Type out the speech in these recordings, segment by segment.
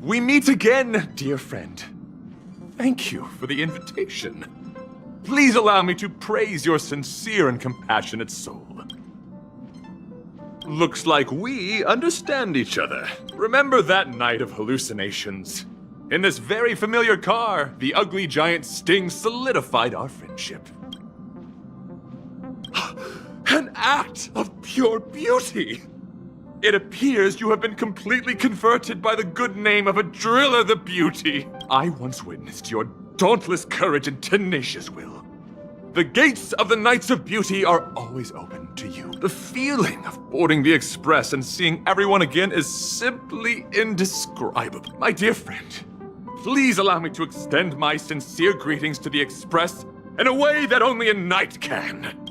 We meet again, dear friend. Thank you for the invitation. Please allow me to praise your sincere and compassionate soul. Looks like we understand each other. Remember that night of hallucinations? In this very familiar car, the ugly giant Sting solidified our friendship. An act of pure beauty! It appears you have been completely converted by the good name of a Driller the Beauty. I once witnessed your dauntless courage and tenacious will. The gates of the Knights of Beauty are always open to you. The feeling of boarding the Express and seeing everyone again is simply indescribable. My dear friend, please allow me to extend my sincere greetings to the Express in a way that only a knight can.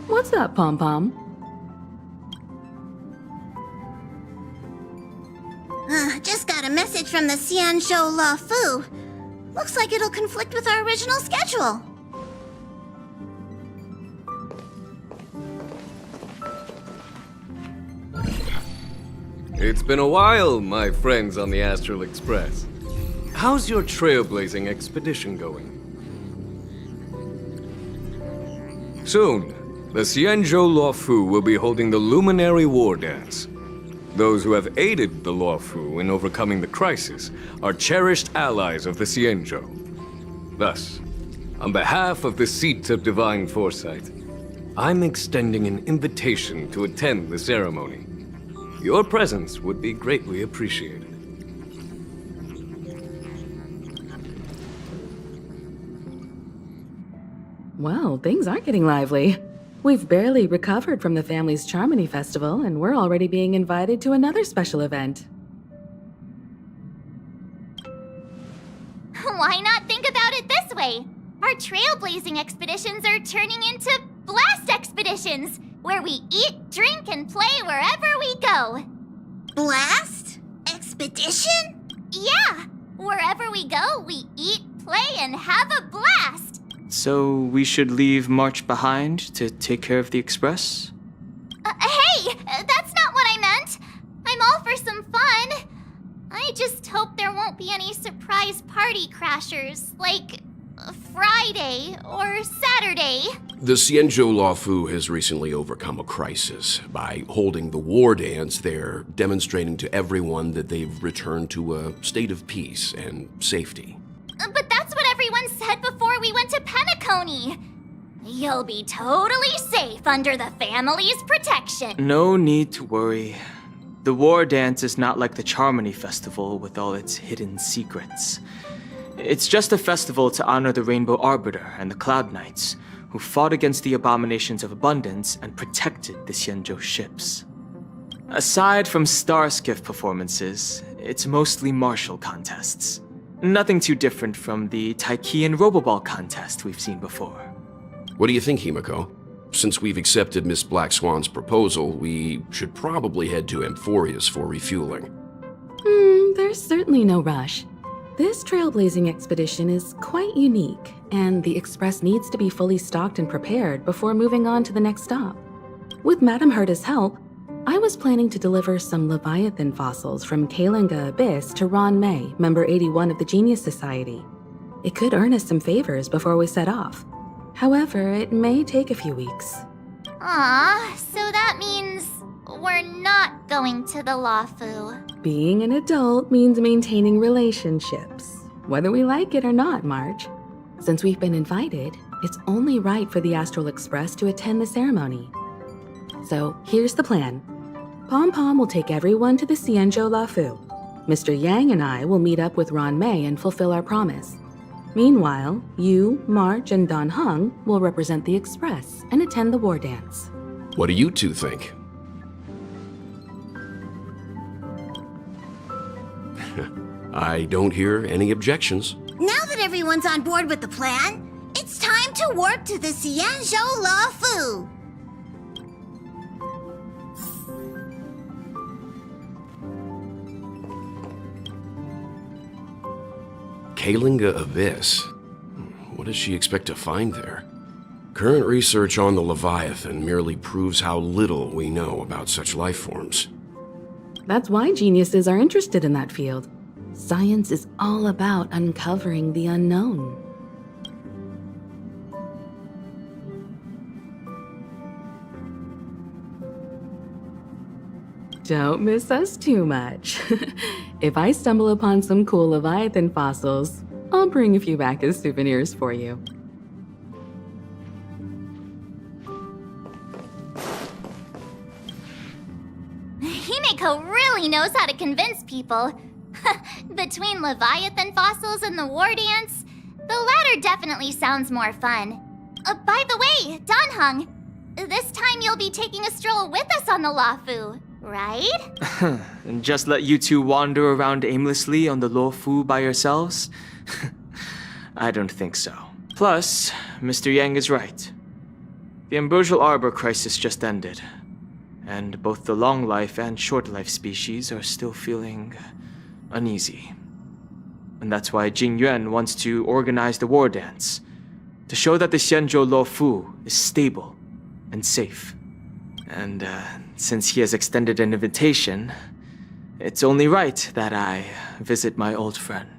What's up, Pom-Pom? Just got a message from the Xianzhou La Fu. Looks like it'll conflict with our original schedule. It's been a while, my friends on the Astral Express. How's your trailblazing expedition going? Soon, the Xianzhou Luofu will be holding the Luminary War Dance. Those who have aided the Luofu in overcoming the crisis are cherished allies of the Xianzhou. Thus, on behalf of the Seat of Divine Foresight, I'm extending an invitation to attend the ceremony. Your presence would be greatly appreciated. Well, things aren't getting lively. We've barely recovered from the family's Charmony Festival, and we're already being invited to another special event. Why not think about it this way? Our trailblazing expeditions are turning into blast expeditions, where we eat, drink, and play wherever we go. expedition? Yeah! Wherever we go, we eat, play, and have a blast! So we should leave March behind to take care of the Express? Hey! That's not what I meant! I'm all for some fun! I just hope there won't be any surprise party crashers, like Friday or Saturday. The Xianzhou Luofu has recently overcome a crisis. By holding the war dance, they're demonstrating to everyone that they've returned to a state of peace and safety. But that's what everyone said before we went to Penacony. You'll be totally safe under the family's protection. No need to worry. The war dance is not like the Charmony Festival with all its hidden secrets. It's just a festival to honor the Rainbow Arbiter and the Cloud Knights, who fought against the abominations of abundance and protected the Xianzhou ships. Aside from star skiff performances, it's mostly martial contests. Nothing too different from the Taiki and Roboball contest we've seen before. What do you think, Himiko? Since we've accepted Miss Black Swan's proposal, we should probably head to Amphorius for refueling. There's certainly no rush. This trailblazing expedition is quite unique, and the Express needs to be fully stocked and prepared before moving on to the next stop. With Madame Herta's help, I was planning to deliver some Leviathan fossils from Kalinga Abyss to Ron May, member 81 of the Genius Society. It could earn us some favors before we set off. However, it may take a few weeks. So that means we're not going to the Luofu. Being an adult means maintaining relationships, whether we like it or not, March. Since we've been invited, it's only right for the Astral Express to attend the ceremony. So here's the plan. Pom Pom will take everyone to the Xianzhou Luofu. Mr. Yang and I will meet up with Ron May and fulfill our promise. Meanwhile, you, March, and Don Hung will represent the Express and attend the war dance. What do you two think? I don't hear any objections. Now that everyone's on board with the plan, it's time to warp to the Xianzhou Luofu. Kalinga Abyss. What does she expect to find there? Current research on the Leviathan merely proves how little we know about such life forms. That's why geniuses are interested in that field. Science is all about uncovering the unknown. Don't miss us too much. If I stumble upon some cool Leviathan fossils, I'll bring a few back as souvenirs for you. Himeko really knows how to convince people. Between Leviathan fossils and the war dance, the latter definitely sounds more fun. By the way, Don Hung, this time you'll be taking a stroll with us on the Luofu, right? And just let you two wander around aimlessly on the Luofu by yourselves? I don't think so. Plus, Mr. Yang is right. The Ambrosial Arbor crisis just ended, and both the long life and short life species are still feeling uneasy. And that's why Jing Yuan wants to organize the war dance, to show that the Xianzhou Luofu is stable and safe. And since he has extended an invitation, it's only right that I visit my old friend.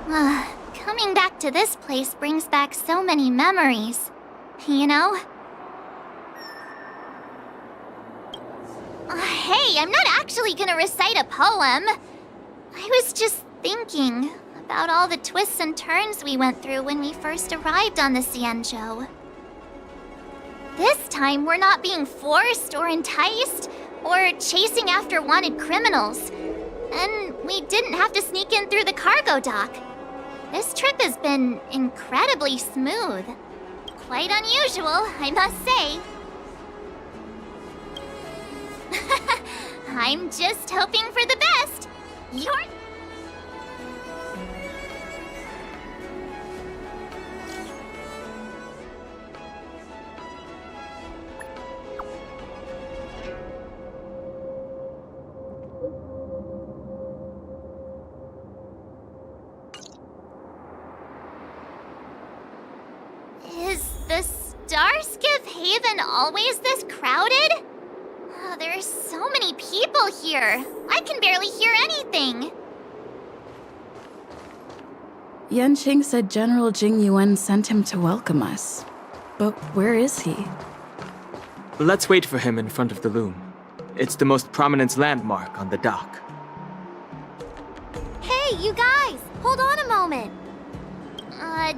Coming back to this place brings back so many memories. You know? Hey, I'm not actually gonna recite a poem. I was just thinking about all the twists and turns we went through when we first arrived on the Xianzhou. This time, we're not being forced or enticed or chasing after wanted criminals. And we didn't have to sneak in through the cargo dock. This trip has been incredibly smooth. Quite unusual, I must say. I'm just hoping for the best. You're... Is the Starskiff Haven always this crowded? Oh, there are so many people here. I can barely hear anything. Yanqing said General Jing Yuan sent him to welcome us. But where is he? Let's wait for him in front of the loom. It's the most prominent landmark on the dock. Hey, you guys! Hold on a moment.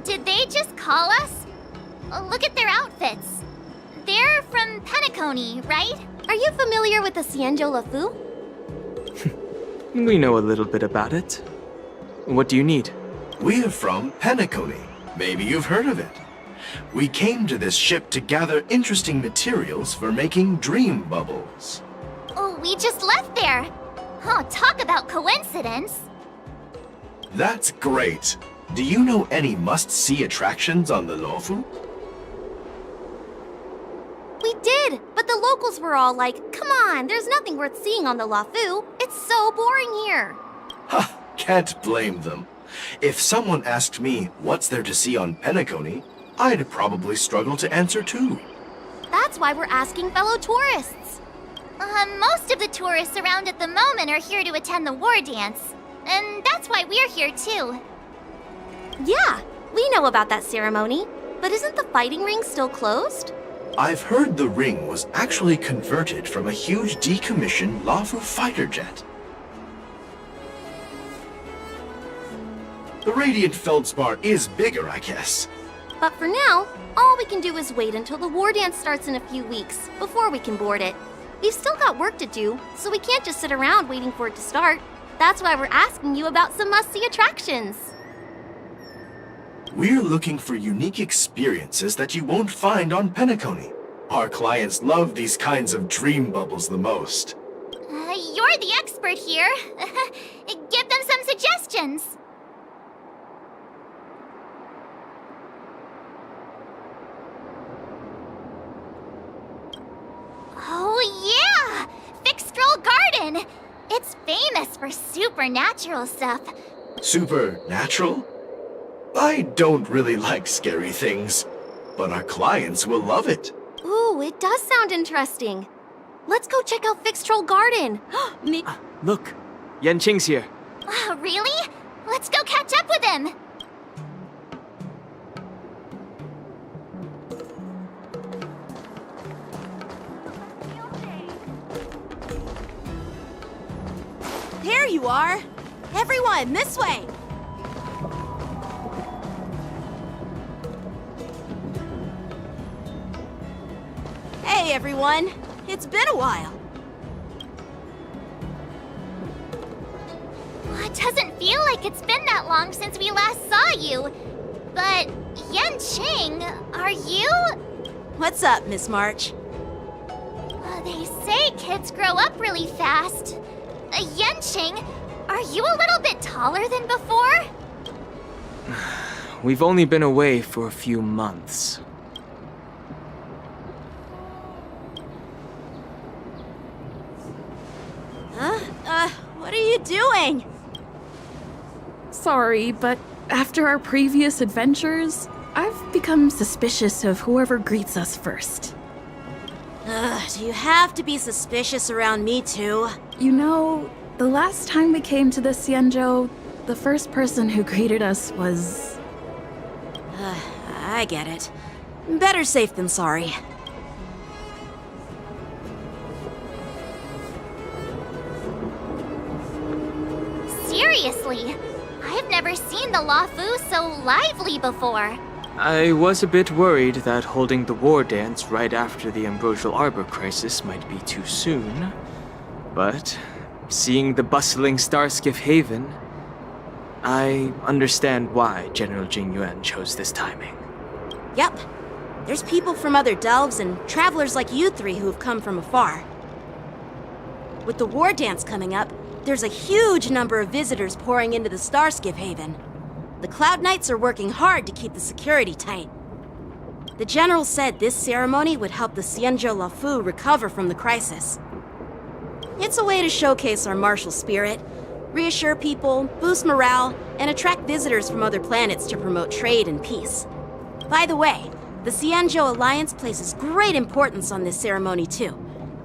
Did they just call us? Look at their outfits. They're from Penacony, right? Are you familiar with the Xianzhou Lafu? We know a little bit about it. What do you need? We're from Penacony. Maybe you've heard of it. We came to this ship to gather interesting materials for making dream bubbles. Oh, we just left there. Oh, talk about coincidence. That's great. Do you know any must-see attractions on the Luofu? We did, but the locals were all like, come on, there's nothing worth seeing on the Lafu. It's so boring here. Ha! Can't blame them. If someone asked me what's there to see on Penacony, I'd probably struggle to answer too. That's why we're asking fellow tourists. Most of the tourists around at the moment are here to attend the war dance. And that's why we're here too. Yeah, we know about that ceremony. But isn't the fighting ring still closed? I've heard the ring was actually converted from a huge decommissioned Luofu fighter jet. The radiant feldspar is bigger, I guess. But for now, all we can do is wait until the war dance starts in a few weeks before we can board it. We've still got work to do, so we can't just sit around waiting for it to start. That's why we're asking you about some must-see attractions. We're looking for unique experiences that you won't find on Penacony. Our clients love these kinds of dream bubbles the most. You're the expert here. Give them some suggestions. Oh yeah! Fixtrol Garden! It's famous for supernatural stuff. Supernatural? I don't really like scary things, but our clients will love it. Ooh, it does sound interesting. Let's go check out Fixtrol Garden. Look, Yanqing's here. Really? Let's go catch up with him. There you are! Everyone, this way! Hey, everyone! It's been a while. It doesn't feel like it's been that long since we last saw you. But, Yanqing, are you? What's up, Miss March? They say kids grow up really fast. Yanqing, are you a little bit taller than before? We've only been away for a few months. What are you doing? Sorry, but after our previous adventures, I've become suspicious of whoever greets us first. Do you have to be suspicious around me too? You know, the last time we came to the Xianzhou, The first person who greeted us was... I get it. Better safe than sorry. Seriously, I've never seen the Lafu so lively before. I was a bit worried that holding the war dance right after the Ambrosial Arbor crisis might be too soon. But seeing the bustling Starskiff Haven, I understand why General Jing Yuan chose this timing. Yep. There's people from other delves and travelers like you three who have come from afar. With the war dance coming up, there's a huge number of visitors pouring into the Starskiff Haven. The Cloud Knights are working hard to keep the security tight. The General said this ceremony would help the Xianzhou Lafu recover from the crisis. It's a way to showcase our martial spirit, reassure people, boost morale, and attract visitors from other planets to promote trade and peace. By the way, the Xianzhou Alliance places great importance on this ceremony too.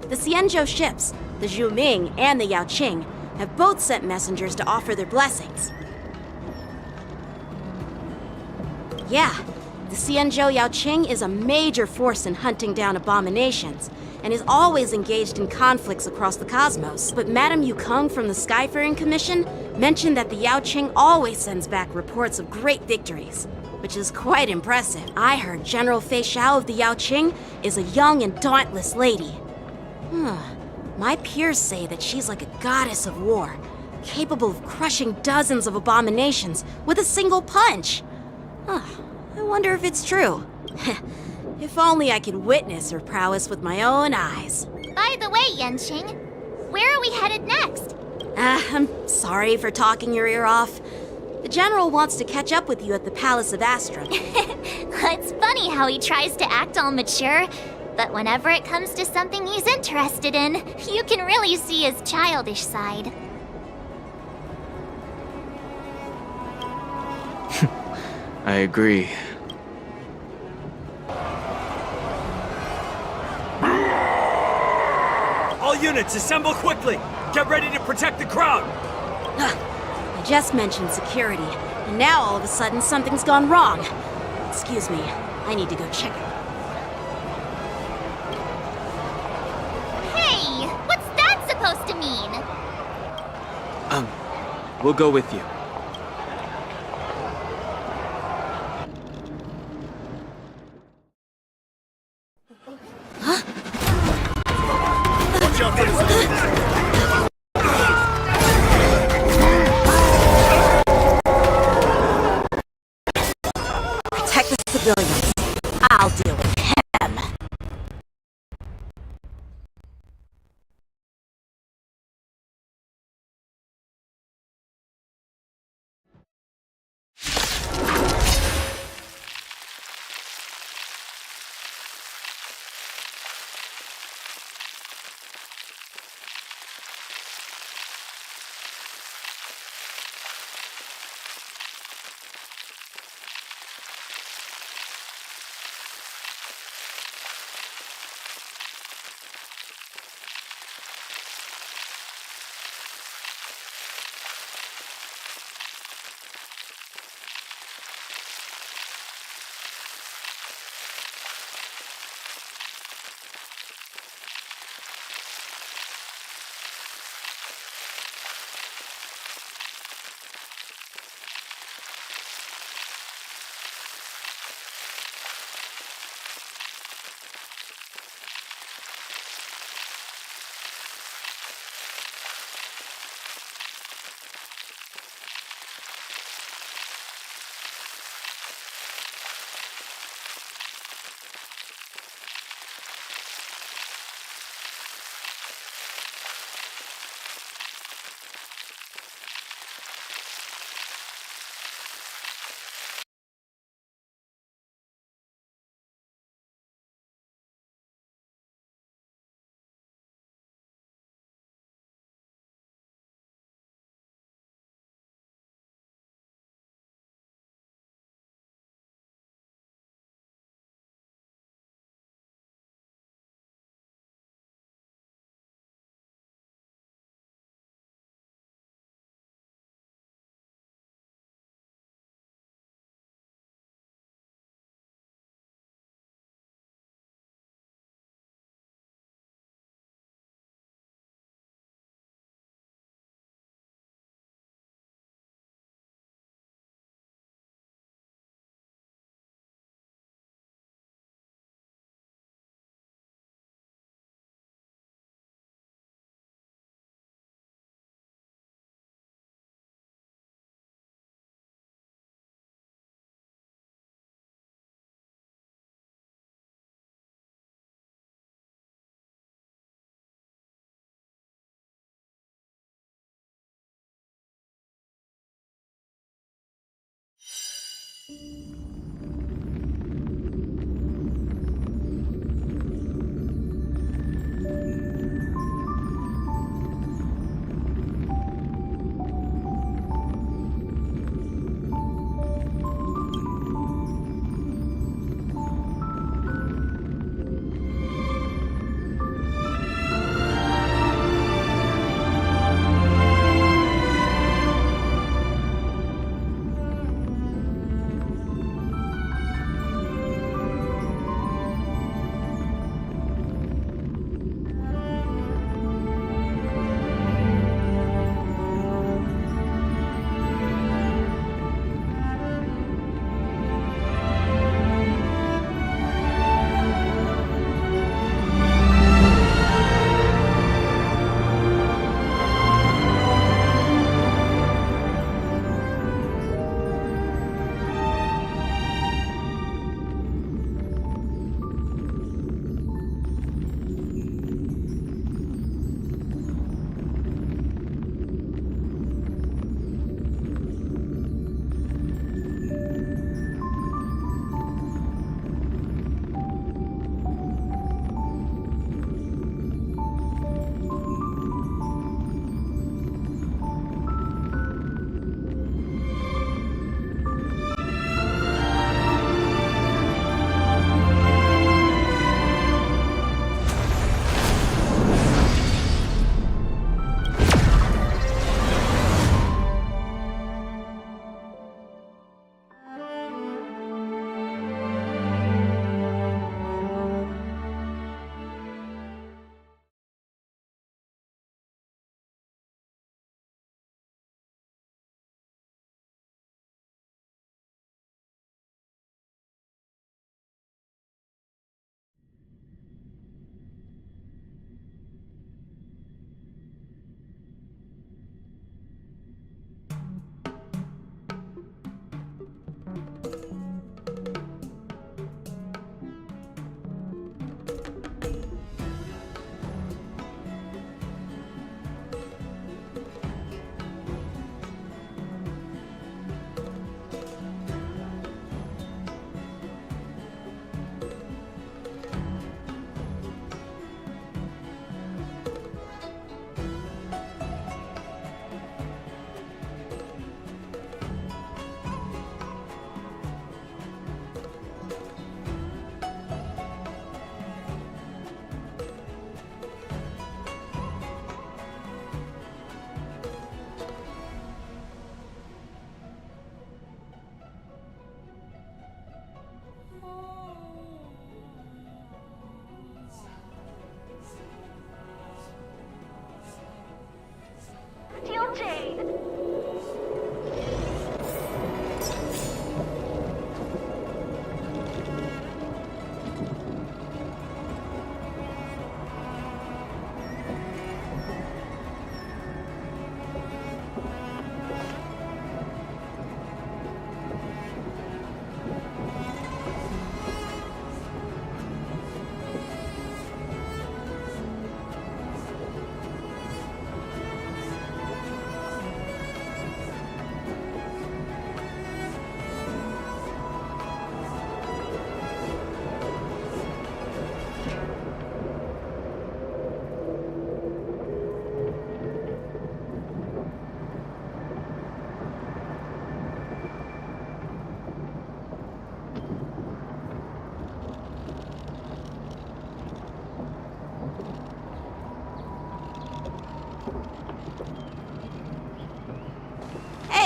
The Xianzhou ships, the Zhu Ming and the Yao Qing, have both sent messengers to offer their blessings. Yeah, the Xianzhou Yao Qing is a major force in hunting down abominations, and is always engaged in conflicts across the cosmos. But Madame Yukong from the Skyfaring Commission mentioned that the Yao Qing always sends back reports of great victories, which is quite impressive. I heard General Fei Xiao of the Yao Qing is a young and dauntless lady. My peers say that she's like a goddess of war, capable of crushing dozens of abominations with a single punch. I wonder if it's true. If only I could witness her prowess with my own eyes. By the way, Yanqing, where are we headed next? I'm sorry for talking your ear off. The General wants to catch up with you at the Palace of Astra. It's funny how he tries to act all mature, but whenever it comes to something he's interested in, you can really see his childish side. I agree. All units, assemble quickly! Get ready to protect the crowd! I just mentioned security, and now all of a sudden something's gone wrong. Excuse me, I need to go check it. Hey, what's that supposed to mean? We'll go with you. Protect the civilians. I'll deal with him.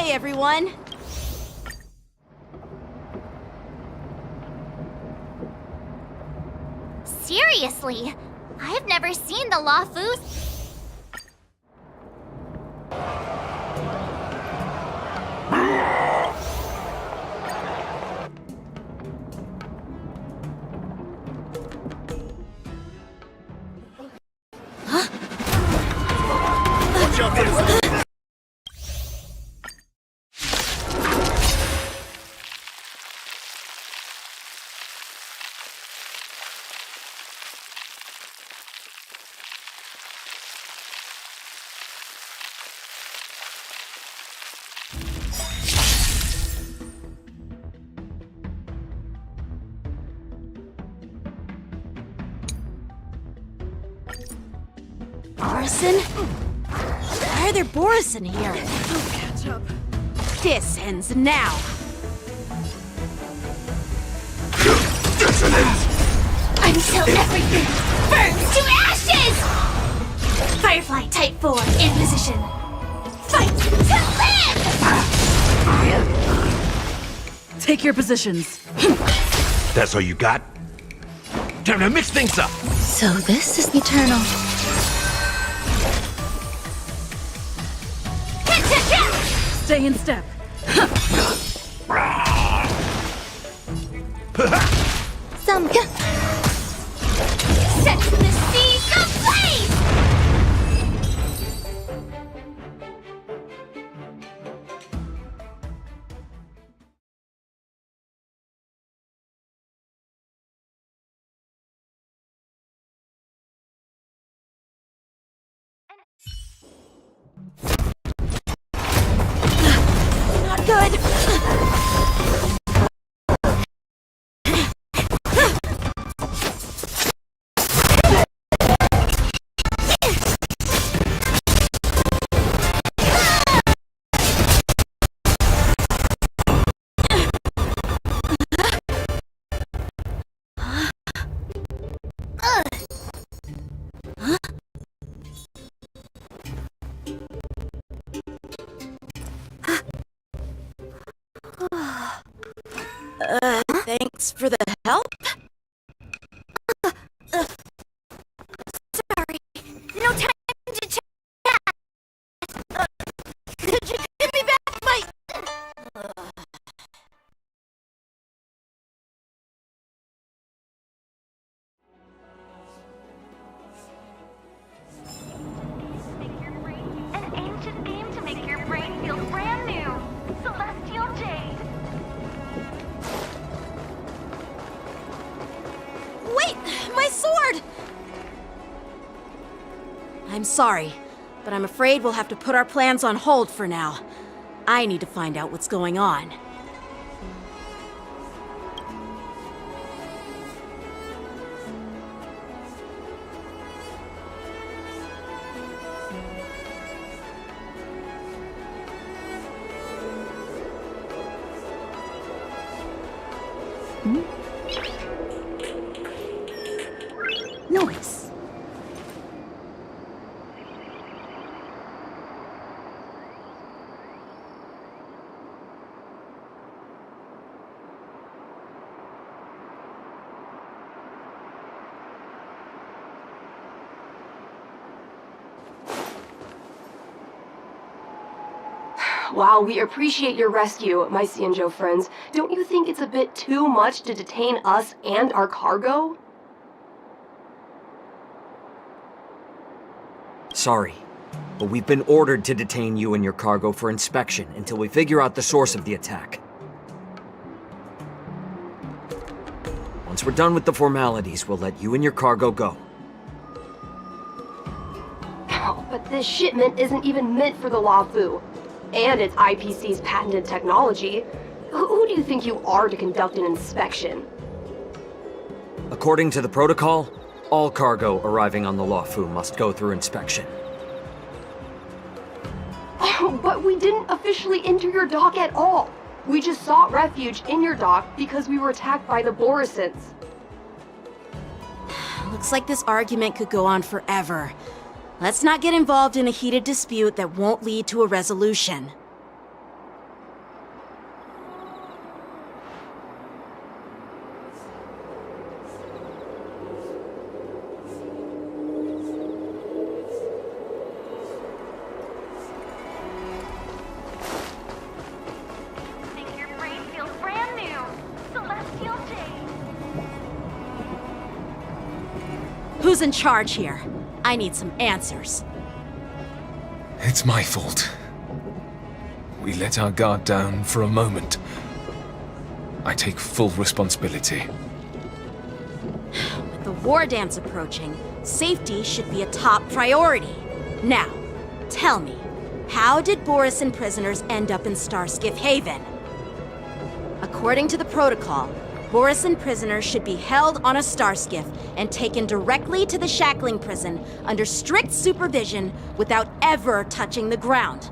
Hey, everyone! Seriously, I've never seen the Lawfu. Borison? Why are there Borison here? Don't catch up. This ends now. Until everything burns to ashes! Firefly Type 4 in position. Fight to live! Take your positions. That's all you got? Time to mix things up! So this is eternal. Stay in step. Some. Set the seas ablaze! Not good. Thanks for the help. Sorry, no time to chat. Could you give me back my... An ancient game to make your brain feel brand new. Celestial Jade. Wait! My sword! I'm sorry, but I'm afraid we'll have to put our plans on hold for now. I need to find out what's going on. Noise. While we appreciate your rescue, my Cianjo friends, don't you think it's a bit too much to detain us and our cargo? Sorry, but we've been ordered to detain you and your cargo for inspection until we figure out the source of the attack. Once we're done with the formalities, we'll let you and your cargo go. Oh, but this shipment isn't even meant for the Lafu, and it's IPC's patented technology. Who do you think you are to conduct an inspection? According to the protocol, all cargo arriving on the Lafu must go through inspection. Oh, but we didn't officially enter your dock at all. We just sought refuge in your dock because we were attacked by the Borisons. Looks like this argument could go on forever. Let's not get involved in a heated dispute that won't lead to a resolution. Make your brain feel brand new. Celestial Jade. Who's in charge here? I need some answers. It's my fault. We let our guard down for a moment. I take full responsibility. With the war dance approaching, safety should be a top priority. Now, tell me, how did Borison prisoners end up in Starskiff Haven? According to the protocol, Borisin prisoners should be held on a star skiff and taken directly to the shackling prison under strict supervision without ever touching the ground.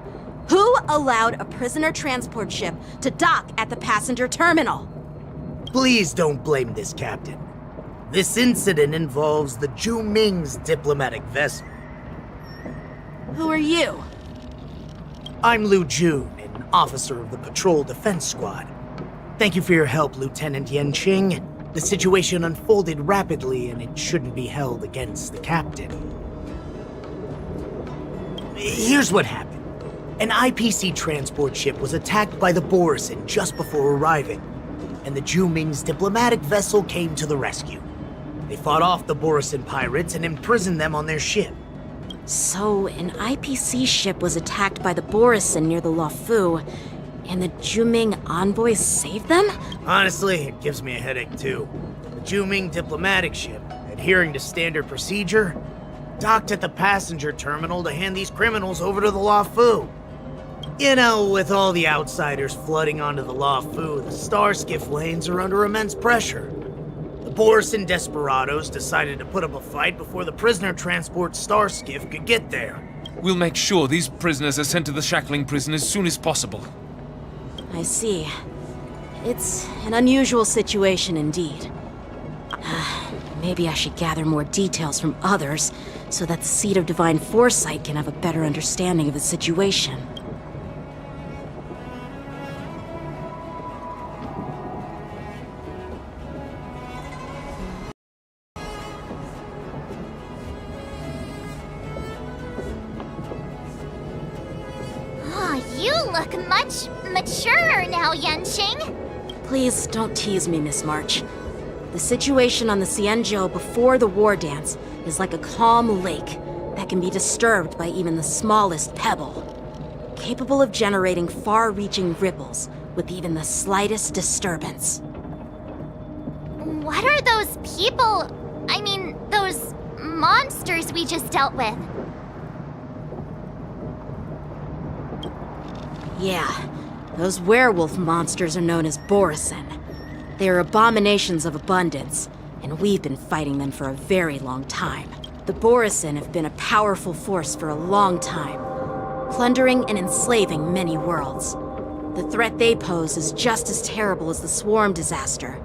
Who allowed a prisoner transport ship to dock at the passenger terminal? Please don't blame this captain. This incident involves the Ju Ming's diplomatic vessel. Who are you? I'm Liu Jun, an officer of the Patrol Defense Squad. Thank you for your help, Lieutenant Yan Qing. The situation unfolded rapidly and it shouldn't be held against the captain. Here's what happened. An IPC transport ship was attacked by the Borisin just before arriving, and the Ju Ming's diplomatic vessel came to the rescue. They fought off the Borisin pirates and imprisoned them on their ship. So, an IPC ship was attacked by the Borisin near the Luofu, and the Ju Ming envoys saved them? Honestly, it gives me a headache too. The Ju Ming diplomatic ship, adhering to standard procedure, docked at the passenger terminal to hand these criminals over to the Luofu. You know, with all the outsiders flooding onto the Luofu, the star skiff lanes are under immense pressure. The Borisin desperados decided to put up a fight before the prisoner transport star skiff could get there. We'll make sure these prisoners are sent to the shackling prison as soon as possible. I see. It's an unusual situation indeed. Maybe I should gather more details from others so that the Seat of Divine Foresight can have a better understanding of the situation. You look much maturer now, Yanqing. Please don't tease me, Miss March. The situation on the Xianzhou before the war dance is like a calm lake that can be disturbed by even the smallest pebble, capable of generating far-reaching ripples with even the slightest disturbance. What are those people? I mean, those monsters we just dealt with? Yeah, those werewolf monsters are known as Borisin. They are abominations of abundance, and we've been fighting them for a very long time. The Borisin have been a powerful force for a long time, plundering and enslaving many worlds. The threat they pose is just as terrible as the Swarm disaster,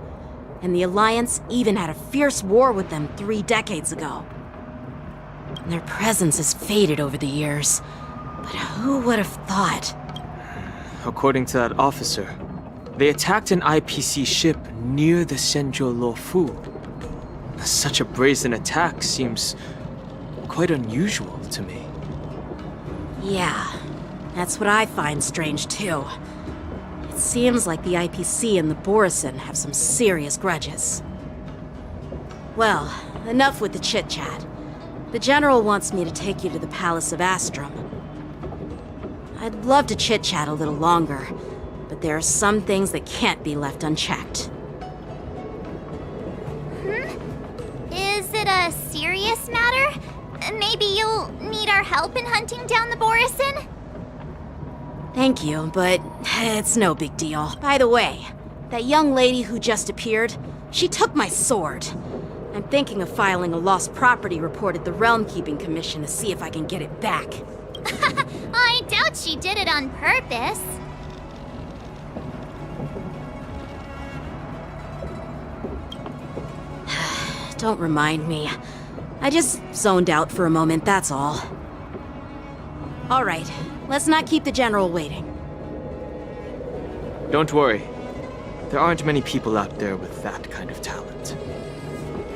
and the Alliance even had a fierce war with them 3 decades ago. Their presence has faded over the years, but who would have thought? According to that officer, they attacked an IPC ship near the Shenzhou Luofu. Such a brazen attack seems quite unusual to me. Yeah, that's what I find strange too. It seems like the IPC and the Borisin have some serious grudges. Well, enough with the chit-chat. The General wants me to take you to the Palace of Astrum. I'd love to chit-chat a little longer, but there are some things that can't be left unchecked. Is it a serious matter? Maybe you'll need our help in hunting down the Borisin? Thank you, but it's no big deal. By the way, that young lady who just appeared, she took my sword. I'm thinking of filing a lost property report at the Realm Keeping Commission to see if I can get it back. I doubt she did it on purpose. Don't remind me. I just zoned out for a moment, that's all. All right, let's not keep the General waiting. Don't worry. There aren't many people out there with that kind of talent.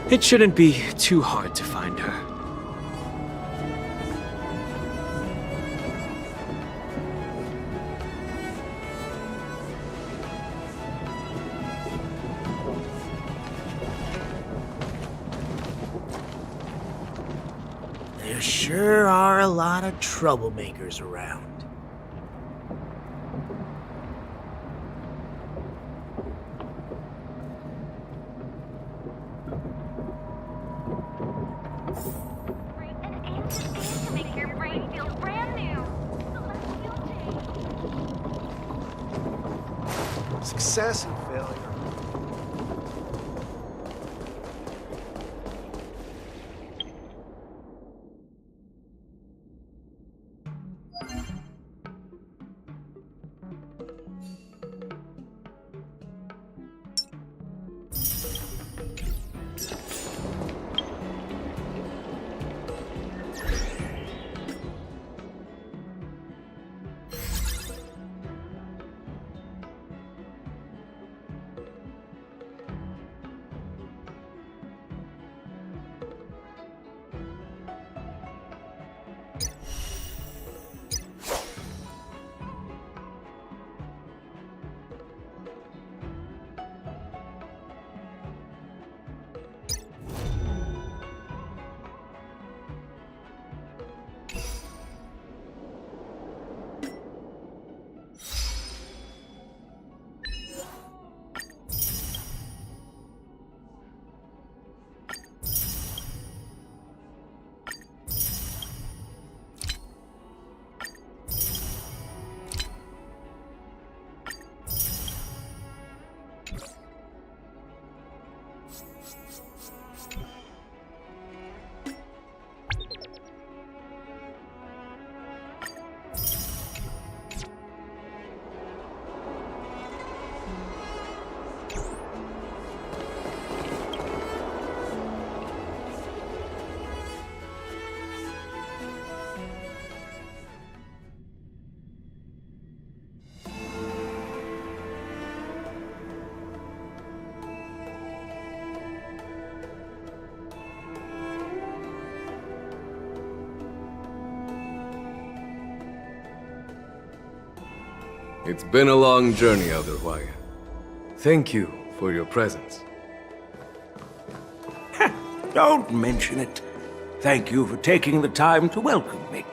It shouldn't be too hard to find her. There sure are a lot of troublemakers around. To make your brain feel brand new. Success and failure. It's been a long journey, Elder Hwayan. Thank you for your presence. Don't mention it. Thank you for taking the time to welcome me.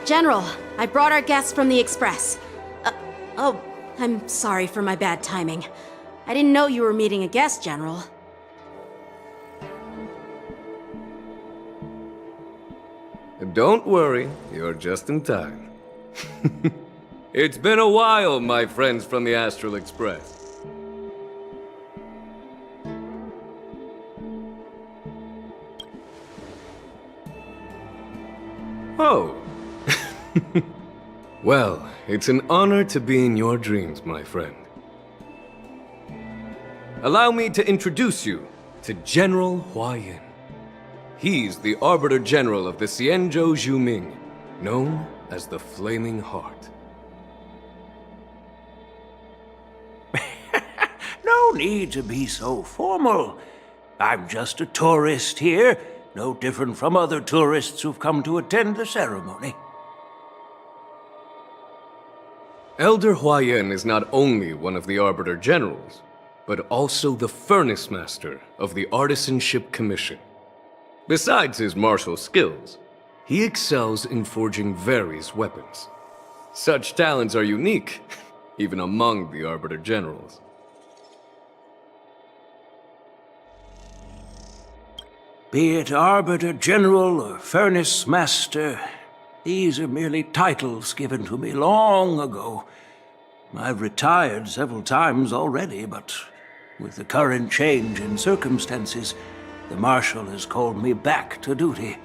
General, I brought our guests from the Express. Oh, I'm sorry for my bad timing. I didn't know you were meeting a guest, General. Don't worry, you're just in time. It's been a while, my friends from the Astral Express. Oh. Well, it's an honor to be in your dreams, my friend. Allow me to introduce you to General Hwayan. He's the Arbiter General of the Xianzhou Zhuming, known as the Flaming Heart. No need to be so formal. I'm just a tourist here, no different from other tourists who've come to attend the ceremony. Elder Hwayan is not only one of the Arbiter Generals, but also the Furnace Master of the Artisanship Commission. Besides his martial skills, he excels in forging various weapons. Such talents are unique, even among the Arbiter Generals. Be it Arbiter General or Furnace Master, these are merely titles given to me long ago. I've retired several times already, but with the current change in circumstances, the Marshal has called me back to duty,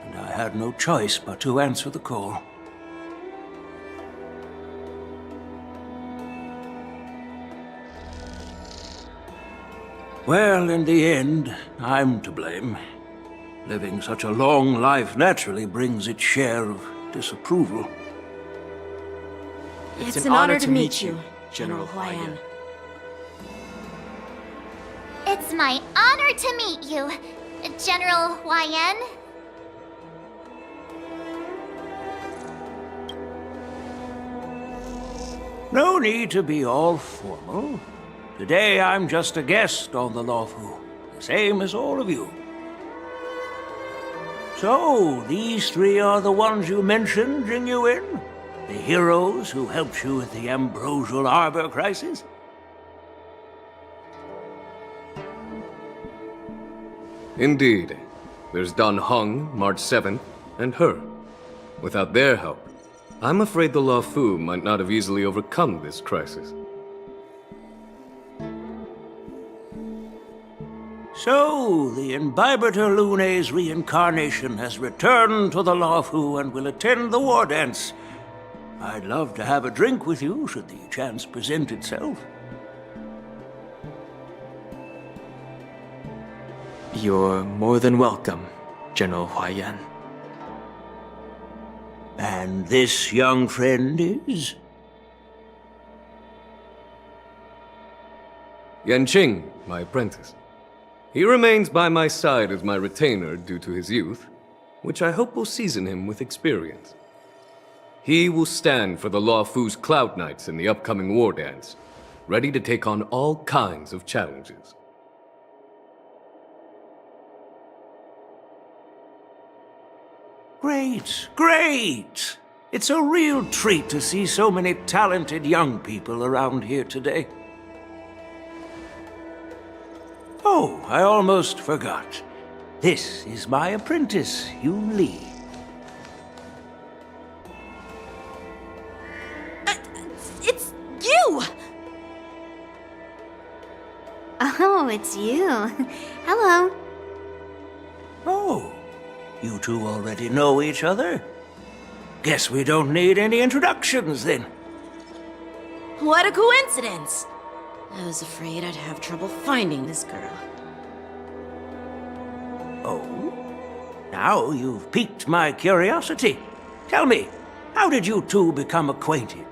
and I had no choice but to answer the call. Well, in the end, I'm to blame. Living such a long life naturally brings its share of disapproval. It's an honor to meet you, General Hwayan. It's my honor to meet you, General Hwayan. No need to be all formal. Today I'm just a guest on the Luofu, the same as all of you. So, these three are the ones you mentioned, Jingyuin? The heroes who helped you with the Ambrosial Arbor crisis? Indeed. There's Dan Heng, March 7th, and her. Without their help, I'm afraid the Luofu might not have easily overcome this crisis. So, the Imbibitor Lune's reincarnation has returned to the Luofu and will attend the war dance. I'd love to have a drink with you, should the chance present itself. You're more than welcome, General Hwayan. And this young friend is? Yanqing, my apprentice. He remains by my side as my retainer due to his youth, which I hope will season him with experience. He will stand for the Luofu's Cloud Knights in the upcoming war dance, ready to take on all kinds of challenges. Great, great! It's a real treat to see so many talented young people around here today. Oh, I almost forgot. This is my apprentice, Yoon Lee. It's you! Oh, it's you. Hello. Oh, you two already know each other? Guess we don't need any introductions then. What a coincidence! I was afraid I'd have trouble finding this girl. Now you've piqued my curiosity. Tell me, how did you two become acquainted?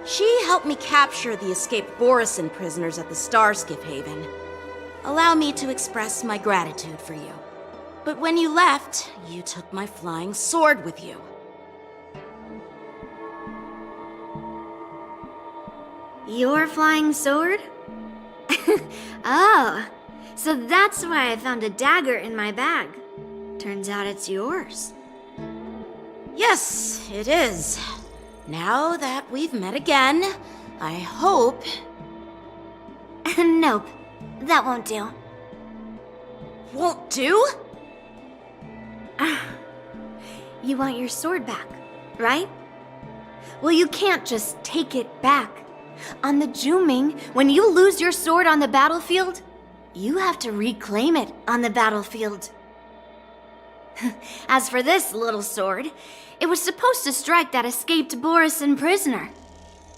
She helped me capture the escaped Borisin prisoners at the Starskiff Haven. Allow me to express my gratitude for you. But when you left, you took my flying sword with you. Your flying sword? Oh, so that's why I found a dagger in my bag. Turns out it's yours. Yes, it is. Now that we've met again, I hope... Nope, that won't do. Won't do? You want your sword back, right? Well, you can't just take it back. On the Juming, when you lose your sword on the battlefield, you have to reclaim it on the battlefield. As for this little sword, it was supposed to strike that escaped Borisin prisoner.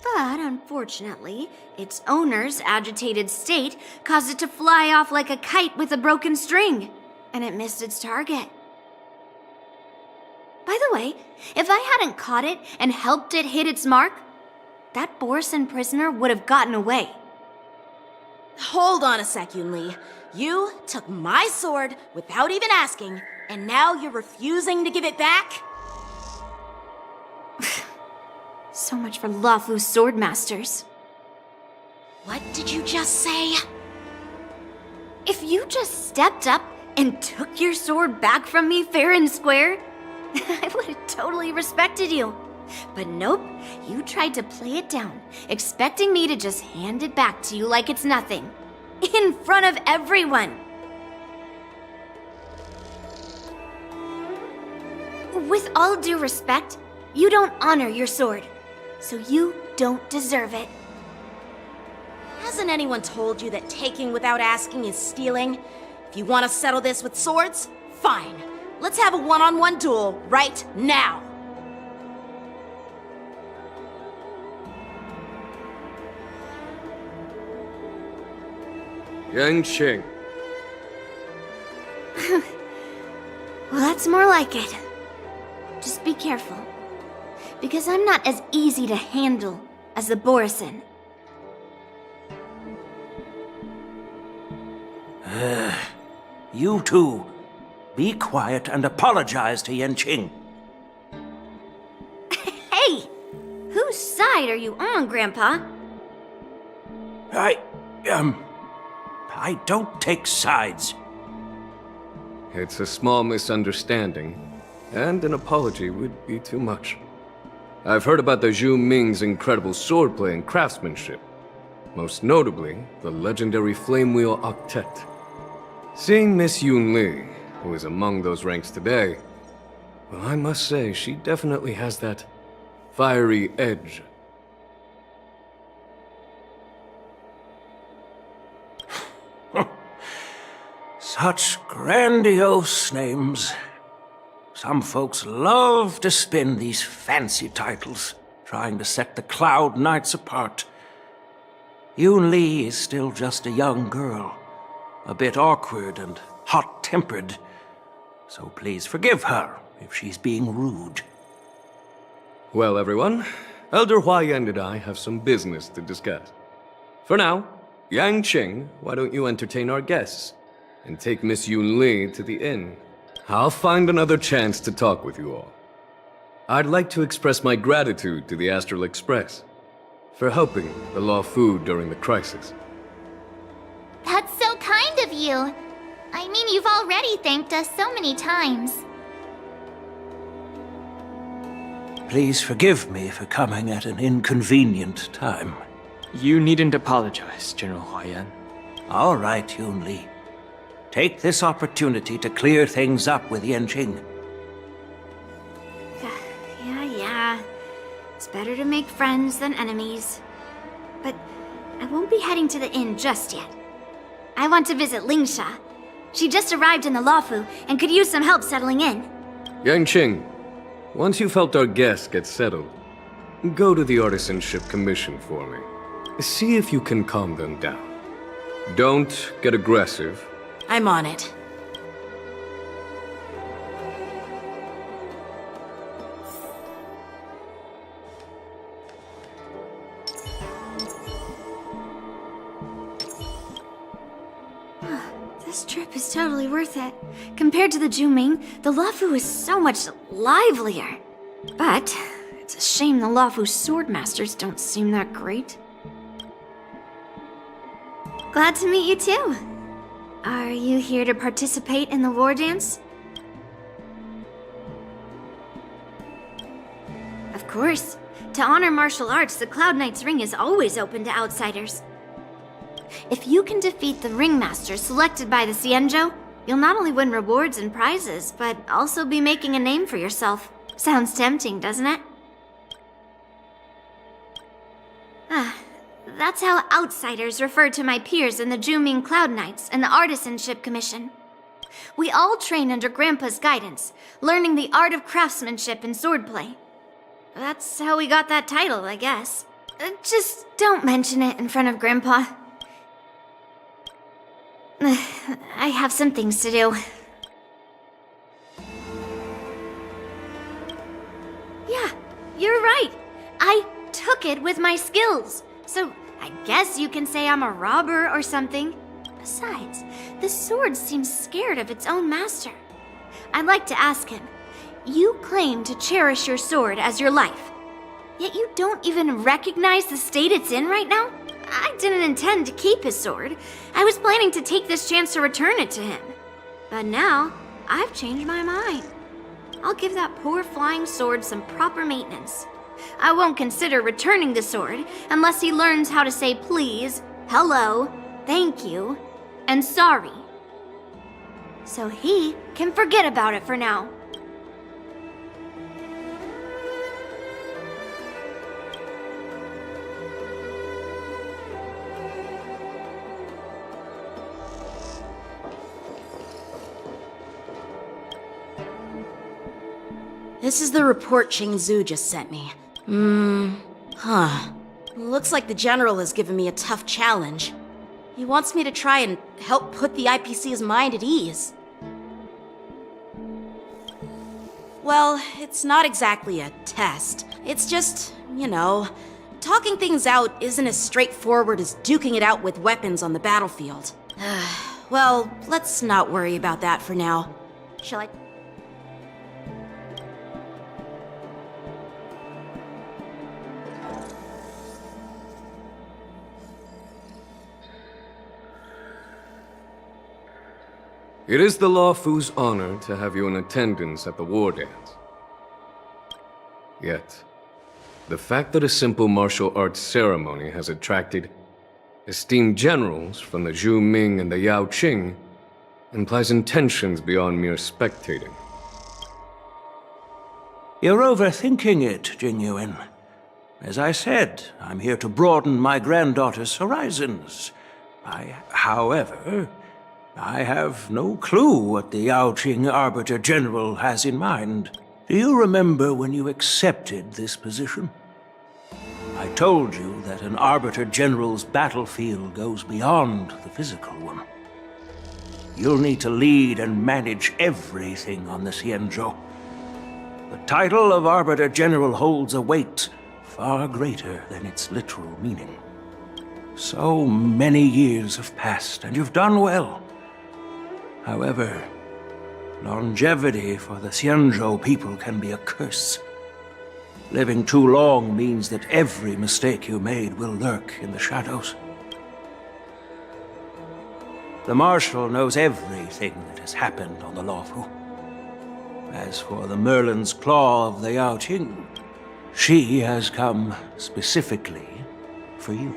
But unfortunately, its owner's agitated state caused it to fly off like a kite with a broken string, and it missed its target. By the way, if I hadn't caught it and helped it hit its mark, that Borisin prisoner would have gotten away. Hold on a sec, Yunli. You took my sword without even asking, and now you're refusing to give it back? So much for Luofu's swordmasters. What did you just say? If you just stepped up and took your sword back from me fair and square, I would have totally respected you. But nope, you tried to play it down, expecting me to just hand it back to you like it's nothing. In front of everyone. With all due respect, you don't honor your sword, so you don't deserve it. Hasn't anyone told you that taking without asking is stealing? If you want to settle this with swords, fine. Let's have a one-on-one duel right now. Yanqing. Well, that's more like it. Just be careful, because I'm not as easy to handle as the Borisin. You two, be quiet and apologize to Yanqing. Hey! Whose side are you on, Grandpa? I don't take sides. It's a small misunderstanding, and an apology would be too much. I've heard about the Zhu Ming's incredible swordplay and craftsmanship, most notably the legendary Flame Wheel Octet. Seeing Miss Yunli, who is among those ranks today, well, I must say she definitely has that fiery edge. Such grandiose names. Some folks love to spin these fancy titles, trying to set the Cloud Knights apart. Yunli is still just a young girl, a bit awkward and hot-tempered, so please forgive her if she's being rude. Well, everyone, Elder Huayan and I have some business to discuss. For now, Yanqing, why don't you entertain our guests and take Miss Yunli to the inn? I'll find another chance to talk with you all. I'd like to express my gratitude to the Astral Express for helping the Luofu during the crisis. That's so kind of you. I mean, you've already thanked us so many times. Please forgive me for coming at an inconvenient time. You needn't apologize, General Huayan. All right, Yunli. Take this opportunity to clear things up with Yanqing. Yeah. It's better to make friends than enemies. But I won't be heading to the inn just yet. I want to visit Lingsha. She just arrived in the Luofu and could use some help settling in. Yanqing, once you've helped our guests get settled, go to the Artisanship Commission for me. See if you can calm them down. Don't get aggressive. I'm on it. This trip is totally worth it. Compared to the Juming, the Luofu is so much livelier. But it's a shame the Luofu swordmasters don't seem that great. Glad to meet you too. Are you here to participate in the war dance? Of course. To honor martial arts, the Cloud Knight's ring is always open to outsiders. If you can defeat the ringmaster selected by the Xianzhou, you'll not only win rewards and prizes, but also be making a name for yourself. Sounds tempting, doesn't it? That's how outsiders refer to my peers in the Juming Cloud Knights and the Artisanship Commission. We all train under Grandpa's guidance, learning the art of craftsmanship and swordplay. That's how we got that title, I guess. Just don't mention it in front of Grandpa. I have some things to do. Yeah, you're right. I took it with my skills. So I guess you can say I'm a robber or something. Besides, the sword seems scared of its own master. I'd like to ask him. You claim to cherish your sword as your life, yet you don't even recognize the state it's in right now? I didn't intend to keep his sword. I was planning to take this chance to return it to him. But now, I've changed my mind. I'll give that poor flying sword some proper maintenance. I won't consider returning the sword unless he learns how to say please, hello, thank you, and sorry. So he can forget about it for now. This is the report Qingzhu just sent me. Looks like the General has given me a tough challenge. He wants me to try and help put the IPC's mind at ease. Well, it's not exactly a test. It's just, talking things out isn't as straightforward as duking it out with weapons on the battlefield. Well, let's not worry about that for now. Shall I? It is the Luofu's honor to have you in attendance at the war dance. Yet, the fact that a simple martial arts ceremony has attracted esteemed generals from the Zhu Ming and the Yao Qing implies intentions beyond mere spectating. You're overthinking it, Jingyuan. As I said, I'm here to broaden my granddaughter's horizons. However, I have no clue what the Yao Qing Arbiter General has in mind. Do you remember when you accepted this position? I told you that an Arbiter General's battlefield goes beyond the physical one. You'll need to lead and manage everything on the Xianzhou. The title of Arbiter General holds a weight far greater than its literal meaning. So many years have passed, and you've done well. However, longevity for the Xianzhou people can be a curse. Living too long means that every mistake you made will lurk in the shadows. The Marshal knows everything that has happened on the Luofu. As for the Merlin's Claw of the Yao Qing, she has come specifically for you.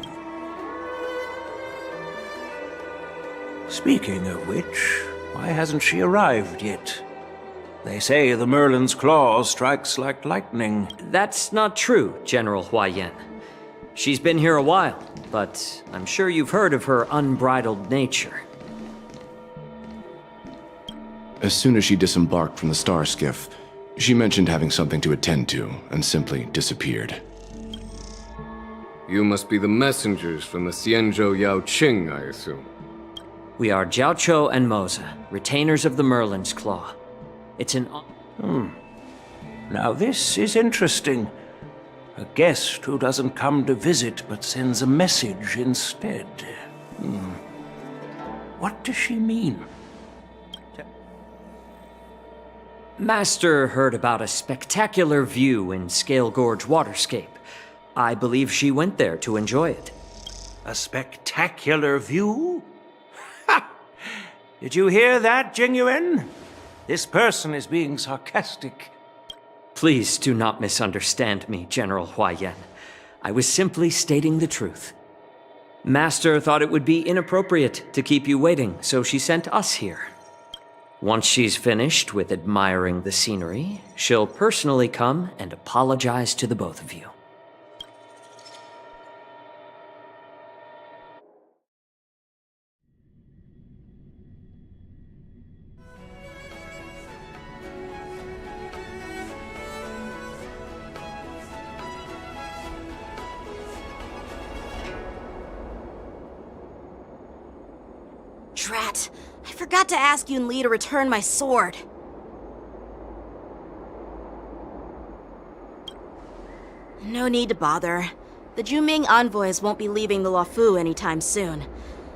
Speaking of which, why hasn't she arrived yet? They say the Merlin's Claw strikes like lightning. That's not true, General Huayan. She's been here a while, but I'm sure you've heard of her unbridled nature. As soon as she disembarked from the star skiff, she mentioned having something to attend to and simply disappeared. You must be the messengers from the Xianzhou Yao Qing, I assume. We are Jiaoqiu and Moza, retainers of the Merlin's Claw. It's an... Now this is interesting. A guest who doesn't come to visit but sends a message instead. What does she mean? Master heard about a spectacular view in Scale Gorge Waterscape. I believe she went there to enjoy it. A spectacular view? Ha! Did you hear that, Jingyuan? This person is being sarcastic. Please do not misunderstand me, General Huaiyan. I was simply stating the truth. Master thought it would be inappropriate to keep you waiting, so she sent us here. Once she's finished with admiring the scenery, she'll personally come and apologize to the both of you. Drat. I forgot to ask Yun Li to return my sword. No need to bother. The Juming envoys won't be leaving the Luofu anytime soon.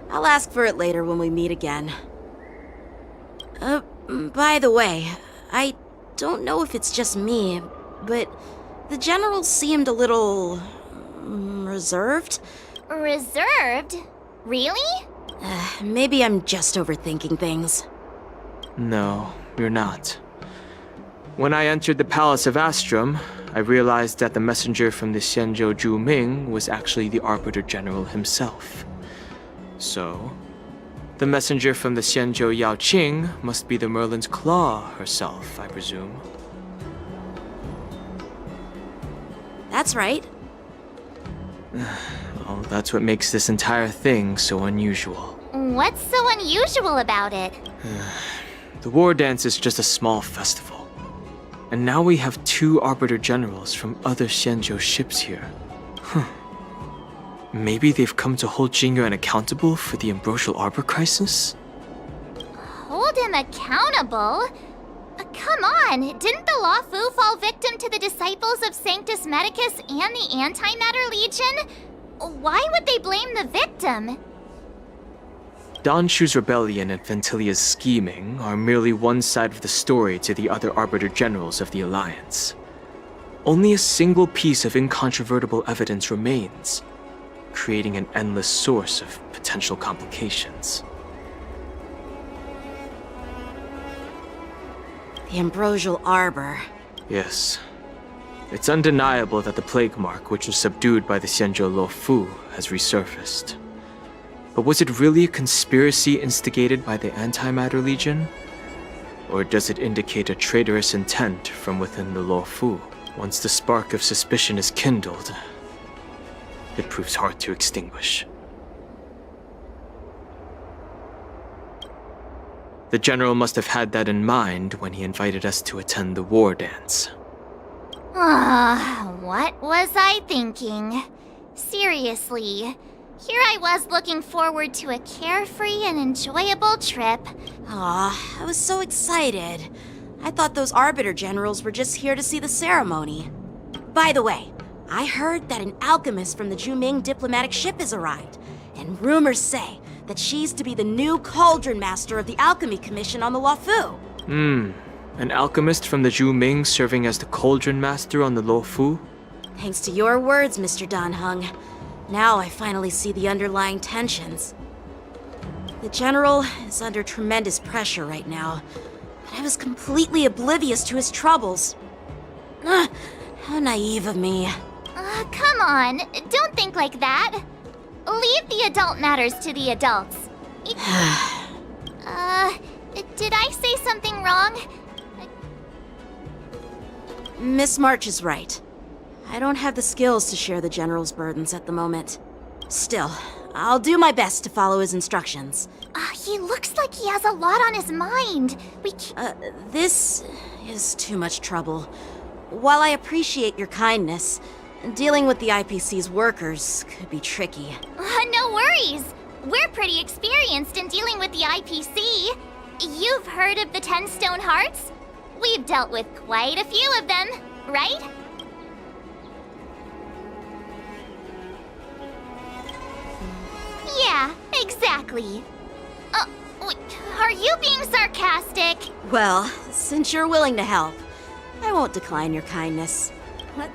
I'll ask for it later when we meet again. By the way, I don't know if it's just me, but the general seemed a little... reserved? Reserved? Really? Maybe I'm just overthinking things. No, you're not. When I entered the Palace of Astrum, I realized that the messenger from the Xianzhou Juming was actually the Arbiter General himself. So, the messenger from the Xianzhou Yaoqing must be the Merlin's Claw herself, I presume. That's right. Well, that's what makes this entire thing so unusual. What's so unusual about it? The war dance is just a small festival. And now we have 2 Arbiter Generals from other Xianzhou ships here. Maybe they've come to hold Jingyuan accountable for the Ambrosial Arbor crisis? Hold him accountable? Come on, didn't the Luofu fall victim to the disciples of Sanctus Medicus and the Antimatter Legion? Why would they blame the victim? Danshu's rebellion and Ventilia's scheming are merely one side of the story to the other Arbiter Generals of the Alliance. Only a single piece of incontrovertible evidence remains, creating an endless source of potential complications. The Ambrosial Arbor. Yes. It's undeniable that the plague mark, which was subdued by the Xianzhou Luofu, has resurfaced. But was it really a conspiracy instigated by the Antimatter Legion? Or does it indicate a traitorous intent from within the Luofu? Once the spark of suspicion is kindled, it proves hard to extinguish. The General must have had that in mind when he invited us to attend the war dance. What was I thinking? Seriously, here I was looking forward to a carefree and enjoyable trip. Aw, I was so excited. I thought those Arbiter Generals were just here to see the ceremony. By the way, I heard that an alchemist from the Juming diplomatic ship has arrived, and rumors say that she's to be the new Cauldron Master of the Alchemy Commission on the Luofu. An alchemist from the Juming serving as the Cauldron Master on the Luofu? Thanks to your words, Mr. Danheng. Now I finally see the underlying tensions. The General is under tremendous pressure right now, but I was completely oblivious to his troubles. How naive of me. Come on, don't think like that. Leave the adult matters to the adults. Did I say something wrong? Miss March is right. I don't have the skills to share the General's burdens at the moment. Still, I'll do my best to follow his instructions. He looks like he has a lot on his mind. This is too much trouble. While I appreciate your kindness, dealing with the IPC's workers could be tricky. No worries. We're pretty experienced in dealing with the IPC. You've heard of the 10 Stone Hearts? We've dealt with quite a few of them, right? Yeah, exactly. Wait, are you being sarcastic? Well, since you're willing to help, I won't decline your kindness. Let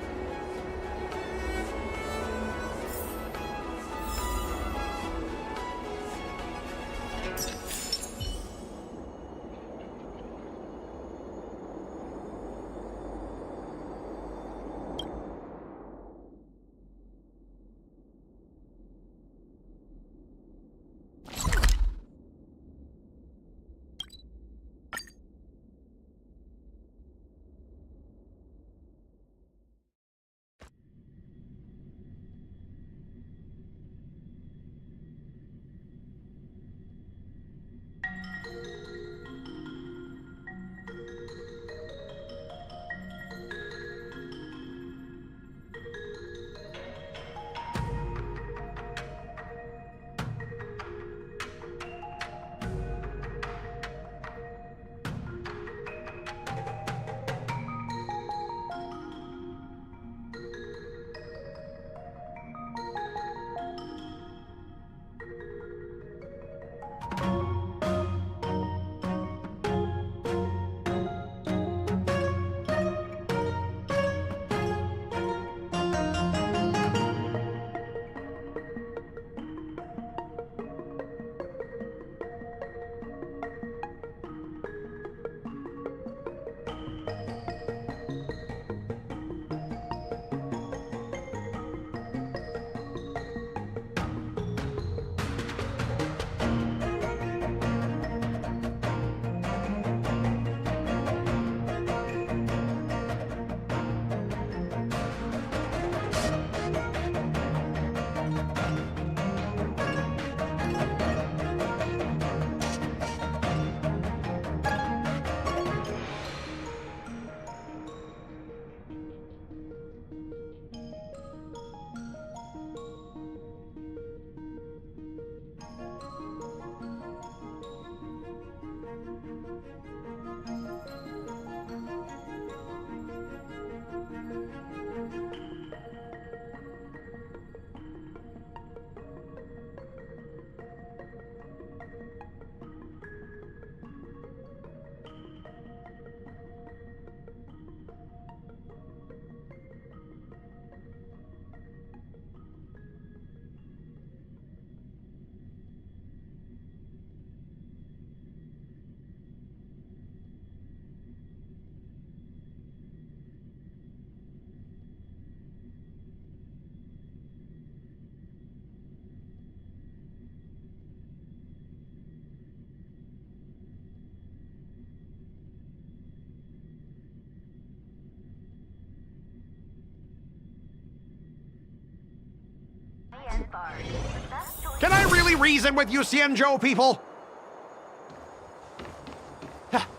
Can I really reason with you Xianzhou people?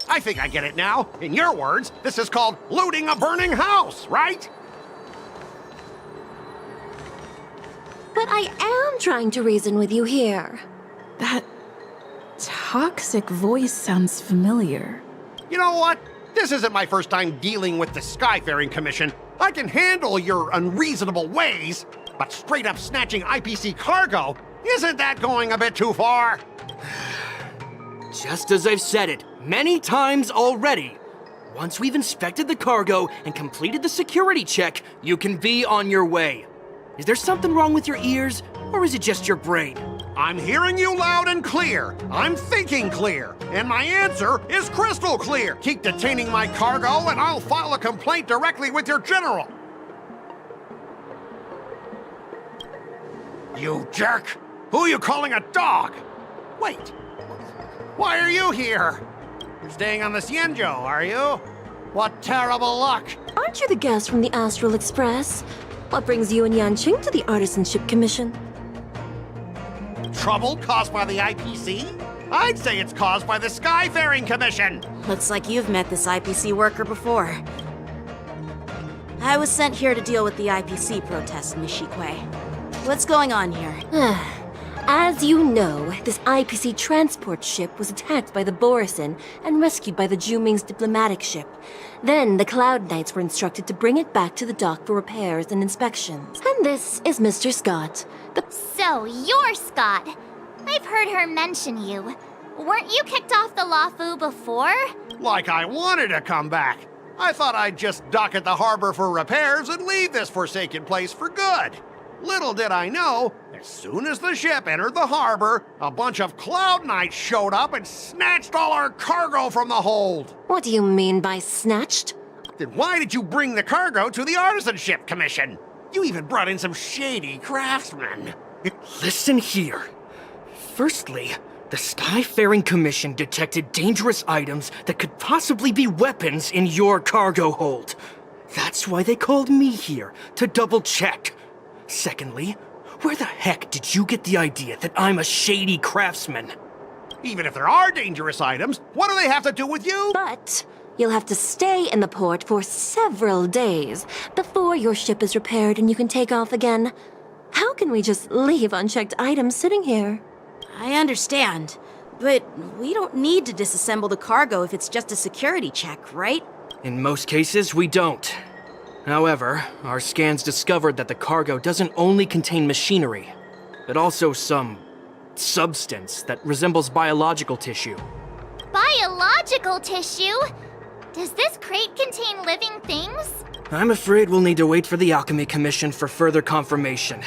I think I get it now. In your words, this is called looting a burning house, right? But I am trying to reason with you here. That toxic voice sounds familiar. You know what? This isn't my first time dealing with the Skyfaring Commission. I can handle your unreasonable ways, but straight up snatching IPC cargo, isn't that going a bit too far? Just as I've said it many times already. Once we've inspected the cargo and completed the security check, you can be on your way. Is there something wrong with your ears, or is it just your brain? I'm hearing you loud and clear. I'm thinking clear. And my answer is crystal clear. Keep detaining my cargo and I'll file a complaint directly with your general. You jerk! Who are you calling a dog? Wait, why are you here? You're staying on the Xianzhou, are you? What terrible luck! Aren't you the guest from the Astral Express? What brings you and Yanqing to the Artisanship Commission? Trouble caused by the IPC? I'd say it's caused by the Skyfaring Commission! Looks like you've met this IPC worker before. I was sent here to deal with the IPC protests, Miss Shikui. What's going on here? As you know, this IPC transport ship was attacked by the Borisin and rescued by the Juming's diplomatic ship. Then the Cloud Knights were instructed to bring it back to the dock for repairs and inspections. And this is Mr. Scott, the... So, you're Scott. I've heard her mention you. Weren't you kicked off the Lawfu before? Like I wanted to come back. I thought I'd just dock at the harbor for repairs and leave this forsaken place for good. Little did I know, as soon as the ship entered the harbor, a bunch of Cloud Knights showed up and snatched all our cargo from the hold. What do you mean by snatched? Then why did you bring the cargo to the Artisanship Commission? You even brought in some shady craftsmen. Listen here. Firstly, the Skyfaring Commission detected dangerous items that could possibly be weapons in your cargo hold. That's why they called me here, to double check. Secondly, where the heck did you get the idea that I'm a shady craftsman? Even if there are dangerous items, what do they have to do with you? But you'll have to stay in the port for several days before your ship is repaired and you can take off again. How can we just leave unchecked items sitting here? I understand, but we don't need to disassemble the cargo if it's just a security check, right? In most cases, we don't. However, our scans discovered that the cargo doesn't only contain machinery, but also some substance that resembles biological tissue. Biological tissue? Does this crate contain living things? I'm afraid we'll need to wait for the Alchemy Commission for further confirmation.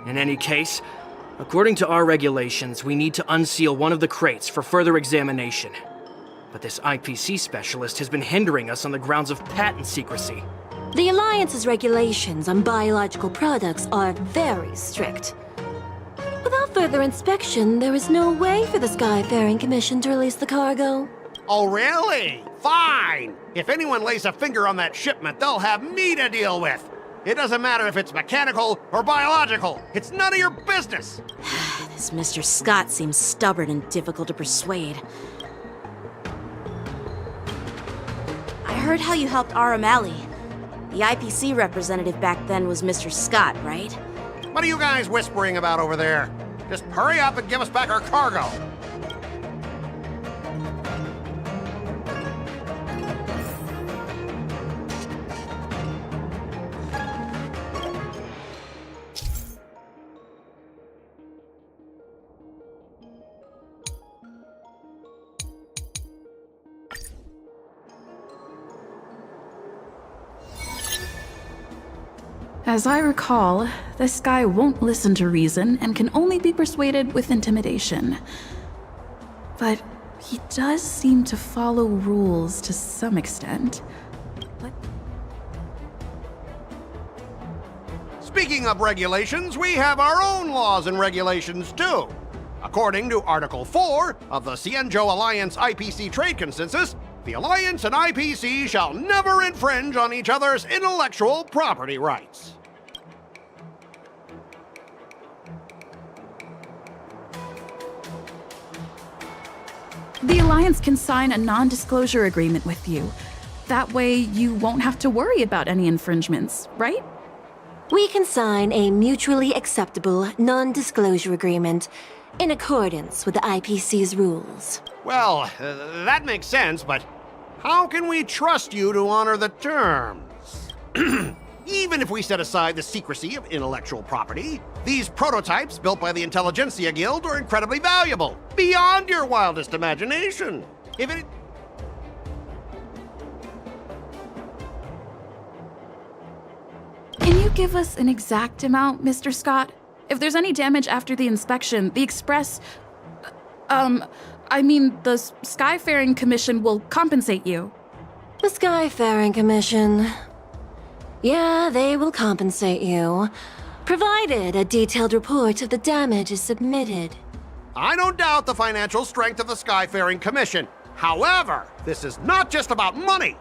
In any case, according to our regulations, we need to unseal one of the crates for further examination. But this IPC specialist has been hindering us on the grounds of patent secrecy. The Alliance's regulations on biological products are very strict. Without further inspection, there is no way for the Skyfaring Commission to release the cargo. Oh, really? Fine! If anyone lays a finger on that shipment, they'll have me to deal with. It doesn't matter if it's mechanical or biological. It's none of your business. This Mr. Scott seems stubborn and difficult to persuade. I heard how you helped Aramali. The IPC representative back then was Mr. Scott, right? What are you guys whispering about over there? Just hurry up and give us back our cargo. As I recall, this guy won't listen to reason and can only be persuaded with intimidation. But he does seem to follow rules to some extent. Speaking of regulations, we have our own laws and regulations too. According to Article 4 of the Cienjo Alliance IPC Trade Consensus, the Alliance and IPC shall never infringe on each other's intellectual property rights. The Alliance can sign a non-disclosure agreement with you. That way, you won't have to worry about any infringements, right? We can sign a mutually acceptable non-disclosure agreement in accordance with the IPC's rules. Well, that makes sense, but how can we trust you to honor the terms? Even if we set aside the secrecy of intellectual property, these prototypes built by the Intelligentsia Guild are incredibly valuable, beyond your wildest imagination. If it... Can you give us an exact amount, Mr. Scott? If there's any damage after the inspection, the Express... the Skyfaring Commission will compensate you. The Skyfaring Commission... Yeah, they will compensate you, provided a detailed report of the damage is submitted. I don't doubt the financial strength of the Skyfaring Commission. However, this is not just about money.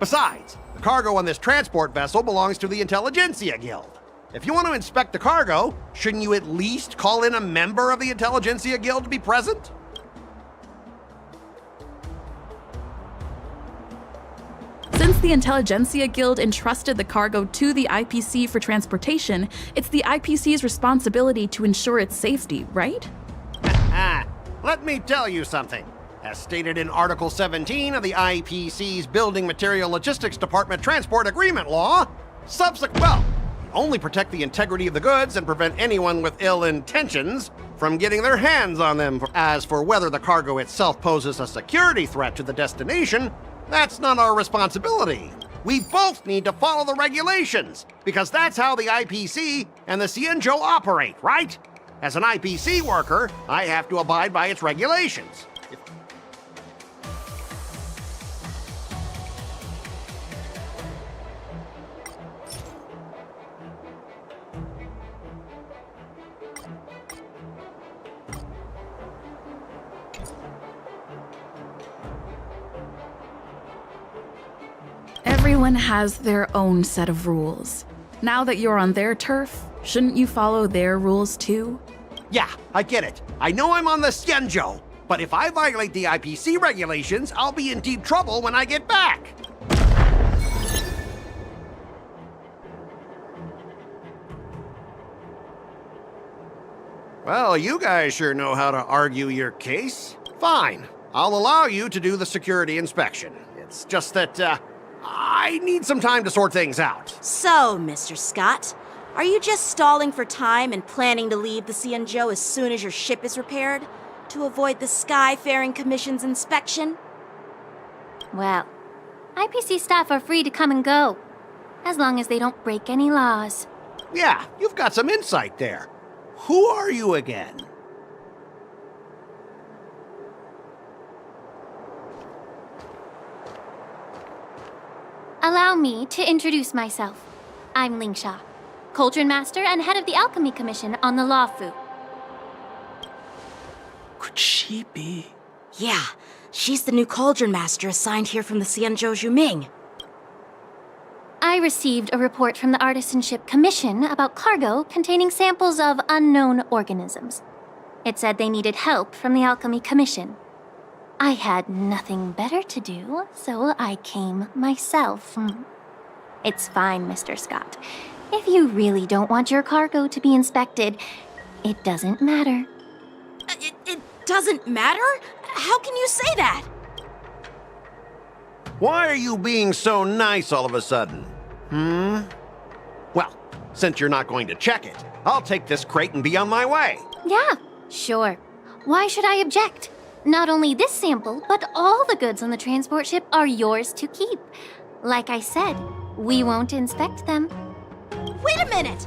Besides, the cargo on this transport vessel belongs to the Intelligentsia Guild. If you want to inspect the cargo, shouldn't you at least call in a member of the Intelligentsia Guild to be present? Since the Intelligentsia Guild entrusted the cargo to the IPC for transportation, it's the IPC's responsibility to ensure its safety, right? Let me tell you something. As stated in Article 17 of the IPC's Building Material Logistics Department Transport Agreement Law, only protect the integrity of the goods and prevent anyone with ill intentions from from getting their hands on them. As for whether the cargo itself poses a security threat to the destination, that's not our responsibility. We both need to follow the regulations, because that's how the IPC and the Cienjo operate, right? As an IPC worker, I have to abide by its regulations. Everyone has their own set of rules. Now that you're on their turf, shouldn't you follow their rules too? Yeah, I get it. I know I'm on the Cienjo, but if I violate the IPC regulations, I'll be in deep trouble when I get back. Well, you guys sure know how to argue your case. Fine, I'll allow you to do the security inspection. It's just that, I need some time to sort things out. So, Mr. Scott, are you just stalling for time and planning to leave the Cienjo as soon as your ship is repaired? To avoid the Skyfaring Commission's inspection? Well, IPC staff are free to come and go, as long as they don't break any laws. Yeah, you've got some insight there. Who are you again? Allow me to introduce myself. I'm Lingsha, Cauldron Master and head of the Alchemy Commission on the Lawfu. Could she be? Yeah, she's the new Cauldron Master assigned here from the Cienjo Zhuming. I received a report from the Artisanship Commission about cargo containing samples of unknown organisms. It said they needed help from the Alchemy Commission. I had nothing better to do, so I came myself. It's fine, Mr. Scott. If you really don't want your cargo to be inspected, it doesn't matter. It doesn't matter? How can you say that? Why are you being so nice all of a sudden? Well, since you're not going to check it, I'll take this crate and be on my way. Yeah, sure. Why should I object? Not only this sample, but all the goods on the transport ship are yours to keep. Like I said, we won't inspect them. Wait a minute!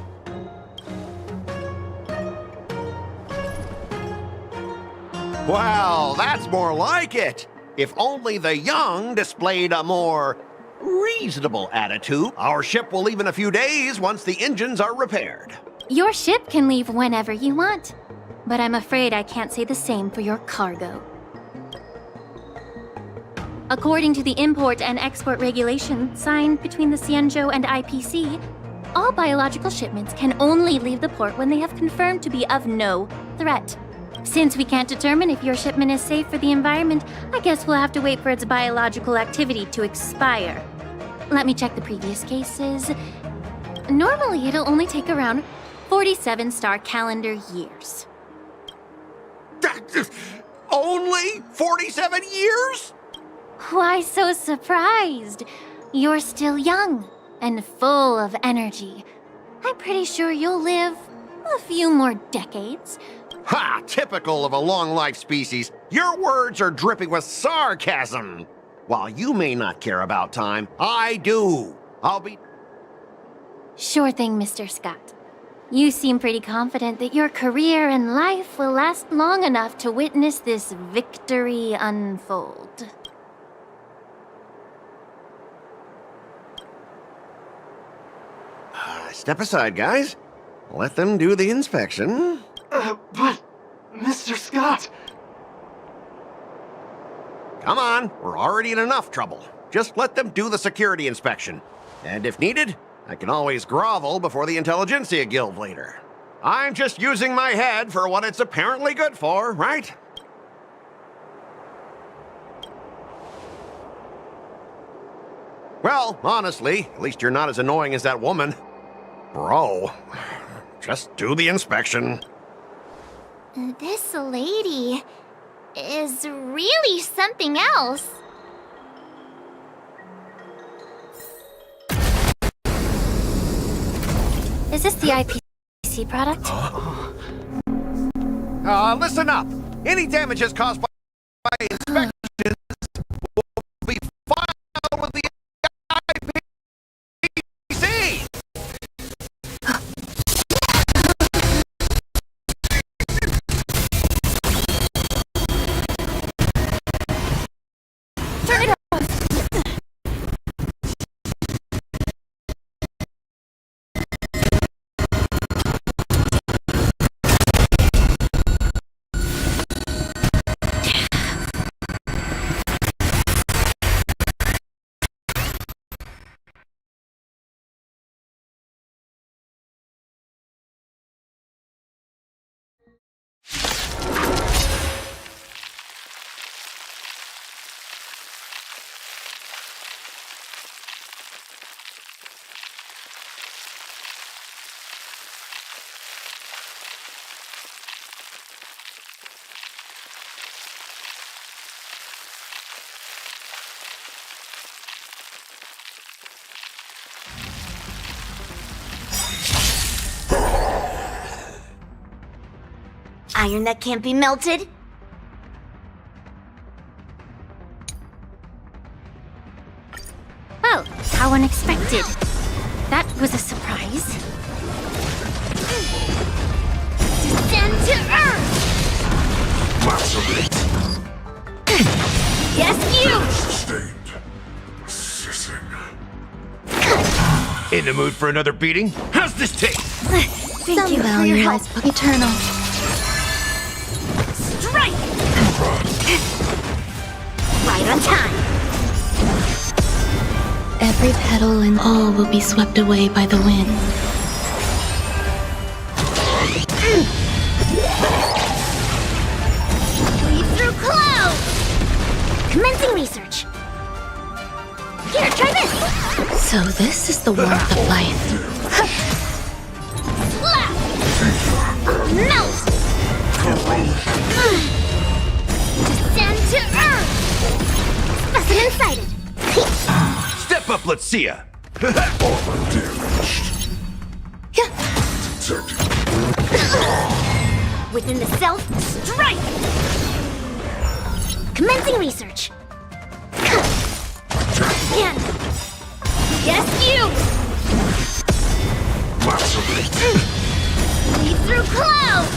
Well, that's more like it. If only the young displayed a more reasonable attitude, our ship will leave in a few days once the engines are repaired. Your ship can leave whenever you want, but I'm afraid I can't say the same for your cargo. According to the import and export regulation signed between the Cienjo and IPC, all biological shipments can only leave the port when they have confirmed to be of no threat. Since we can't determine if your shipment is safe for the environment, I guess we'll have to wait for its biological activity to expire. Let me check the previous cases. Normally, it'll only take around 47 star calendar years. Only 47 years? Why so surprised? You're still young and full of energy. I'm pretty sure you'll live a few more decades. Ha! Typical of a long-life species. Your words are dripping with sarcasm. While you may not care about time, I do. I'll be... Sure thing, Mr. Scott. You seem pretty confident that your career and life will last long enough to witness this victory unfold. Step aside, guys. Let them do the inspection. But, Mr. Scott... Come on, we're already in enough trouble. Just let them do the security inspection. And if needed, I can always grovel before the Intelligentsia Guild later. I'm just using my head for what it's apparently good for, right? Well, honestly, at least you're not as annoying as that woman. Bro, just do the inspection. This lady is really something else. Is this the IPC product? Listen up. Any damages caused by inspections will be filed with the IPC. Turn it off! Iron that can't be melted? Well, how unexpected. That was a surprise. Descend to Earth! Yes, In the mood for another beating? How's this taste? Thank you for your help. Eternal. Strike! Right on time. Every petal and all will be swept away by the wind. Lead through clouds! Commencing research. Here, try this! So this is the warmth of life. Slap! Melt! Descend to Earth! Specimen sighted! Step up, let's see ya. Within the self, strike! Commencing research. And yes, you! Lead through clouds!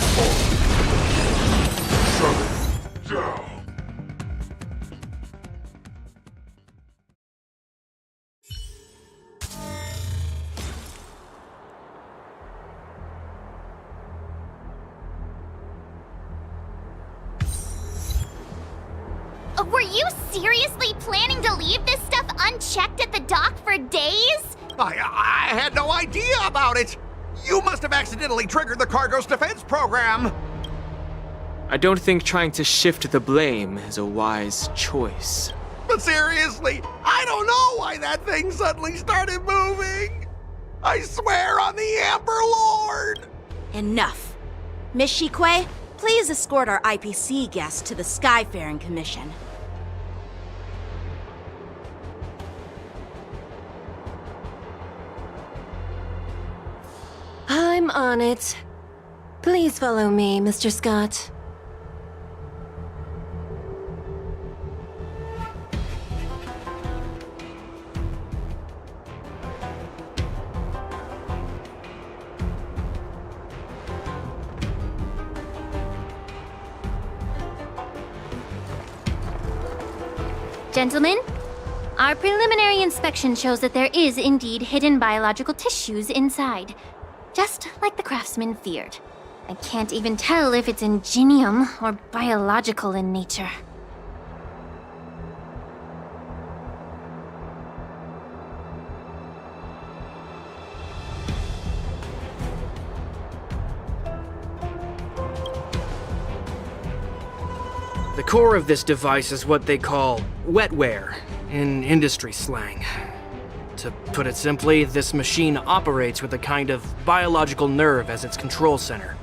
Were you seriously planning to leave this stuff unchecked at the dock for days? I had no idea about it. You must have accidentally triggered the cargo's defense program. I don't think trying to shift the blame is a wise choice. But seriously, I don't know why that thing suddenly started moving. I swear on the Amber Lord. Enough. Miss Shikwe, please escort our IPC guest to the Skyfaring Commission. I'm on it. Please follow me, Mr. Scott. Gentlemen, our preliminary inspection shows that there is indeed hidden biological tissues inside. Just like the craftsman feared. I can't even tell if it's ingenium or biological in nature. The core of this device is what they call wetware in industry slang. To put it simply, this machine operates with a kind of biological nerve as its control center.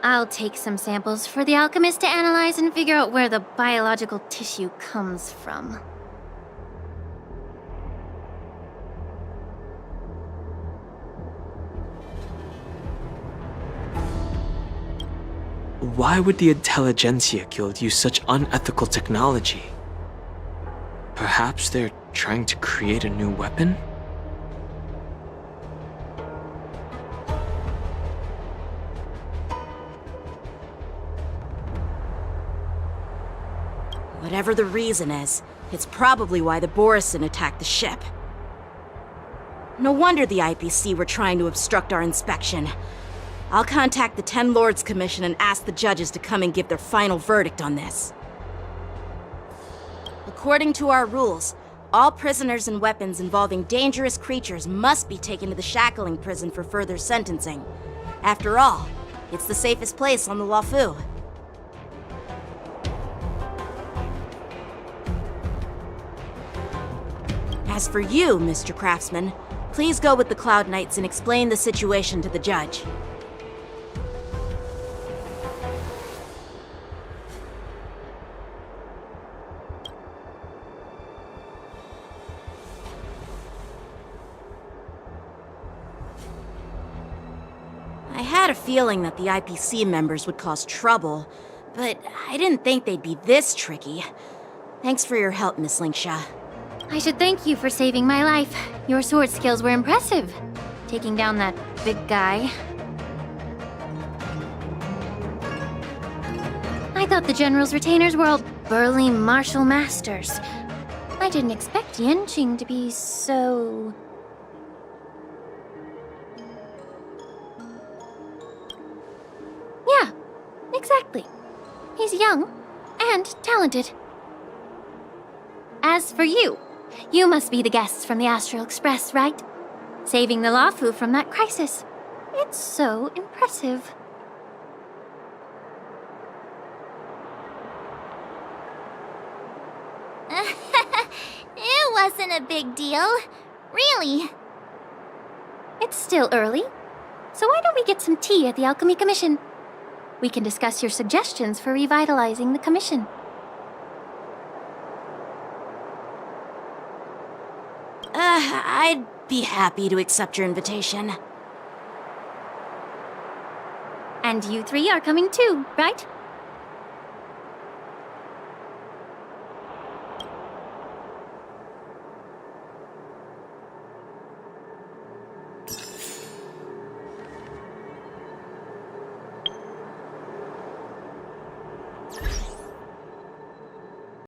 I'll take some samples for the alchemist to analyze and figure out where the biological tissue comes from. why would the Intelligentsia Guild use such unethical technology? Perhaps they're trying to create a new weapon? Whatever the reason is, it's probably why the Borisin attacked the ship. No wonder the IPC were trying to obstruct our inspection. I'll contact the Ten Lords Commission and ask the judges to come and give their final verdict on this. According to our rules, all prisoners and weapons involving dangerous creatures must be taken to the shackling prison for further sentencing. After all, it's the safest place on the Luofu. As for you, Mr. Craftsman, please go with the Cloud Knights and explain the situation to the judge. I had a feeling that the IPC members would cause trouble, but I didn't think they'd be this tricky. Thanks for your help, Miss Linksha. I should thank you for saving my life. Your sword skills were impressive. Taking down that big guy. I thought the General's retainers were all burly martial masters. I didn't expect Yenqing to be so... Yeah, exactly. He's young and talented. As for you, you must be the guests from the Astral Express, right? Saving the Luofu from that crisis. It's so impressive. It wasn't a big deal. Really. It's still early, so why don't we get some tea at the Alchemy Commission? We can discuss your suggestions for revitalizing the commission. I'd be happy to accept your invitation. And you three are coming too, right?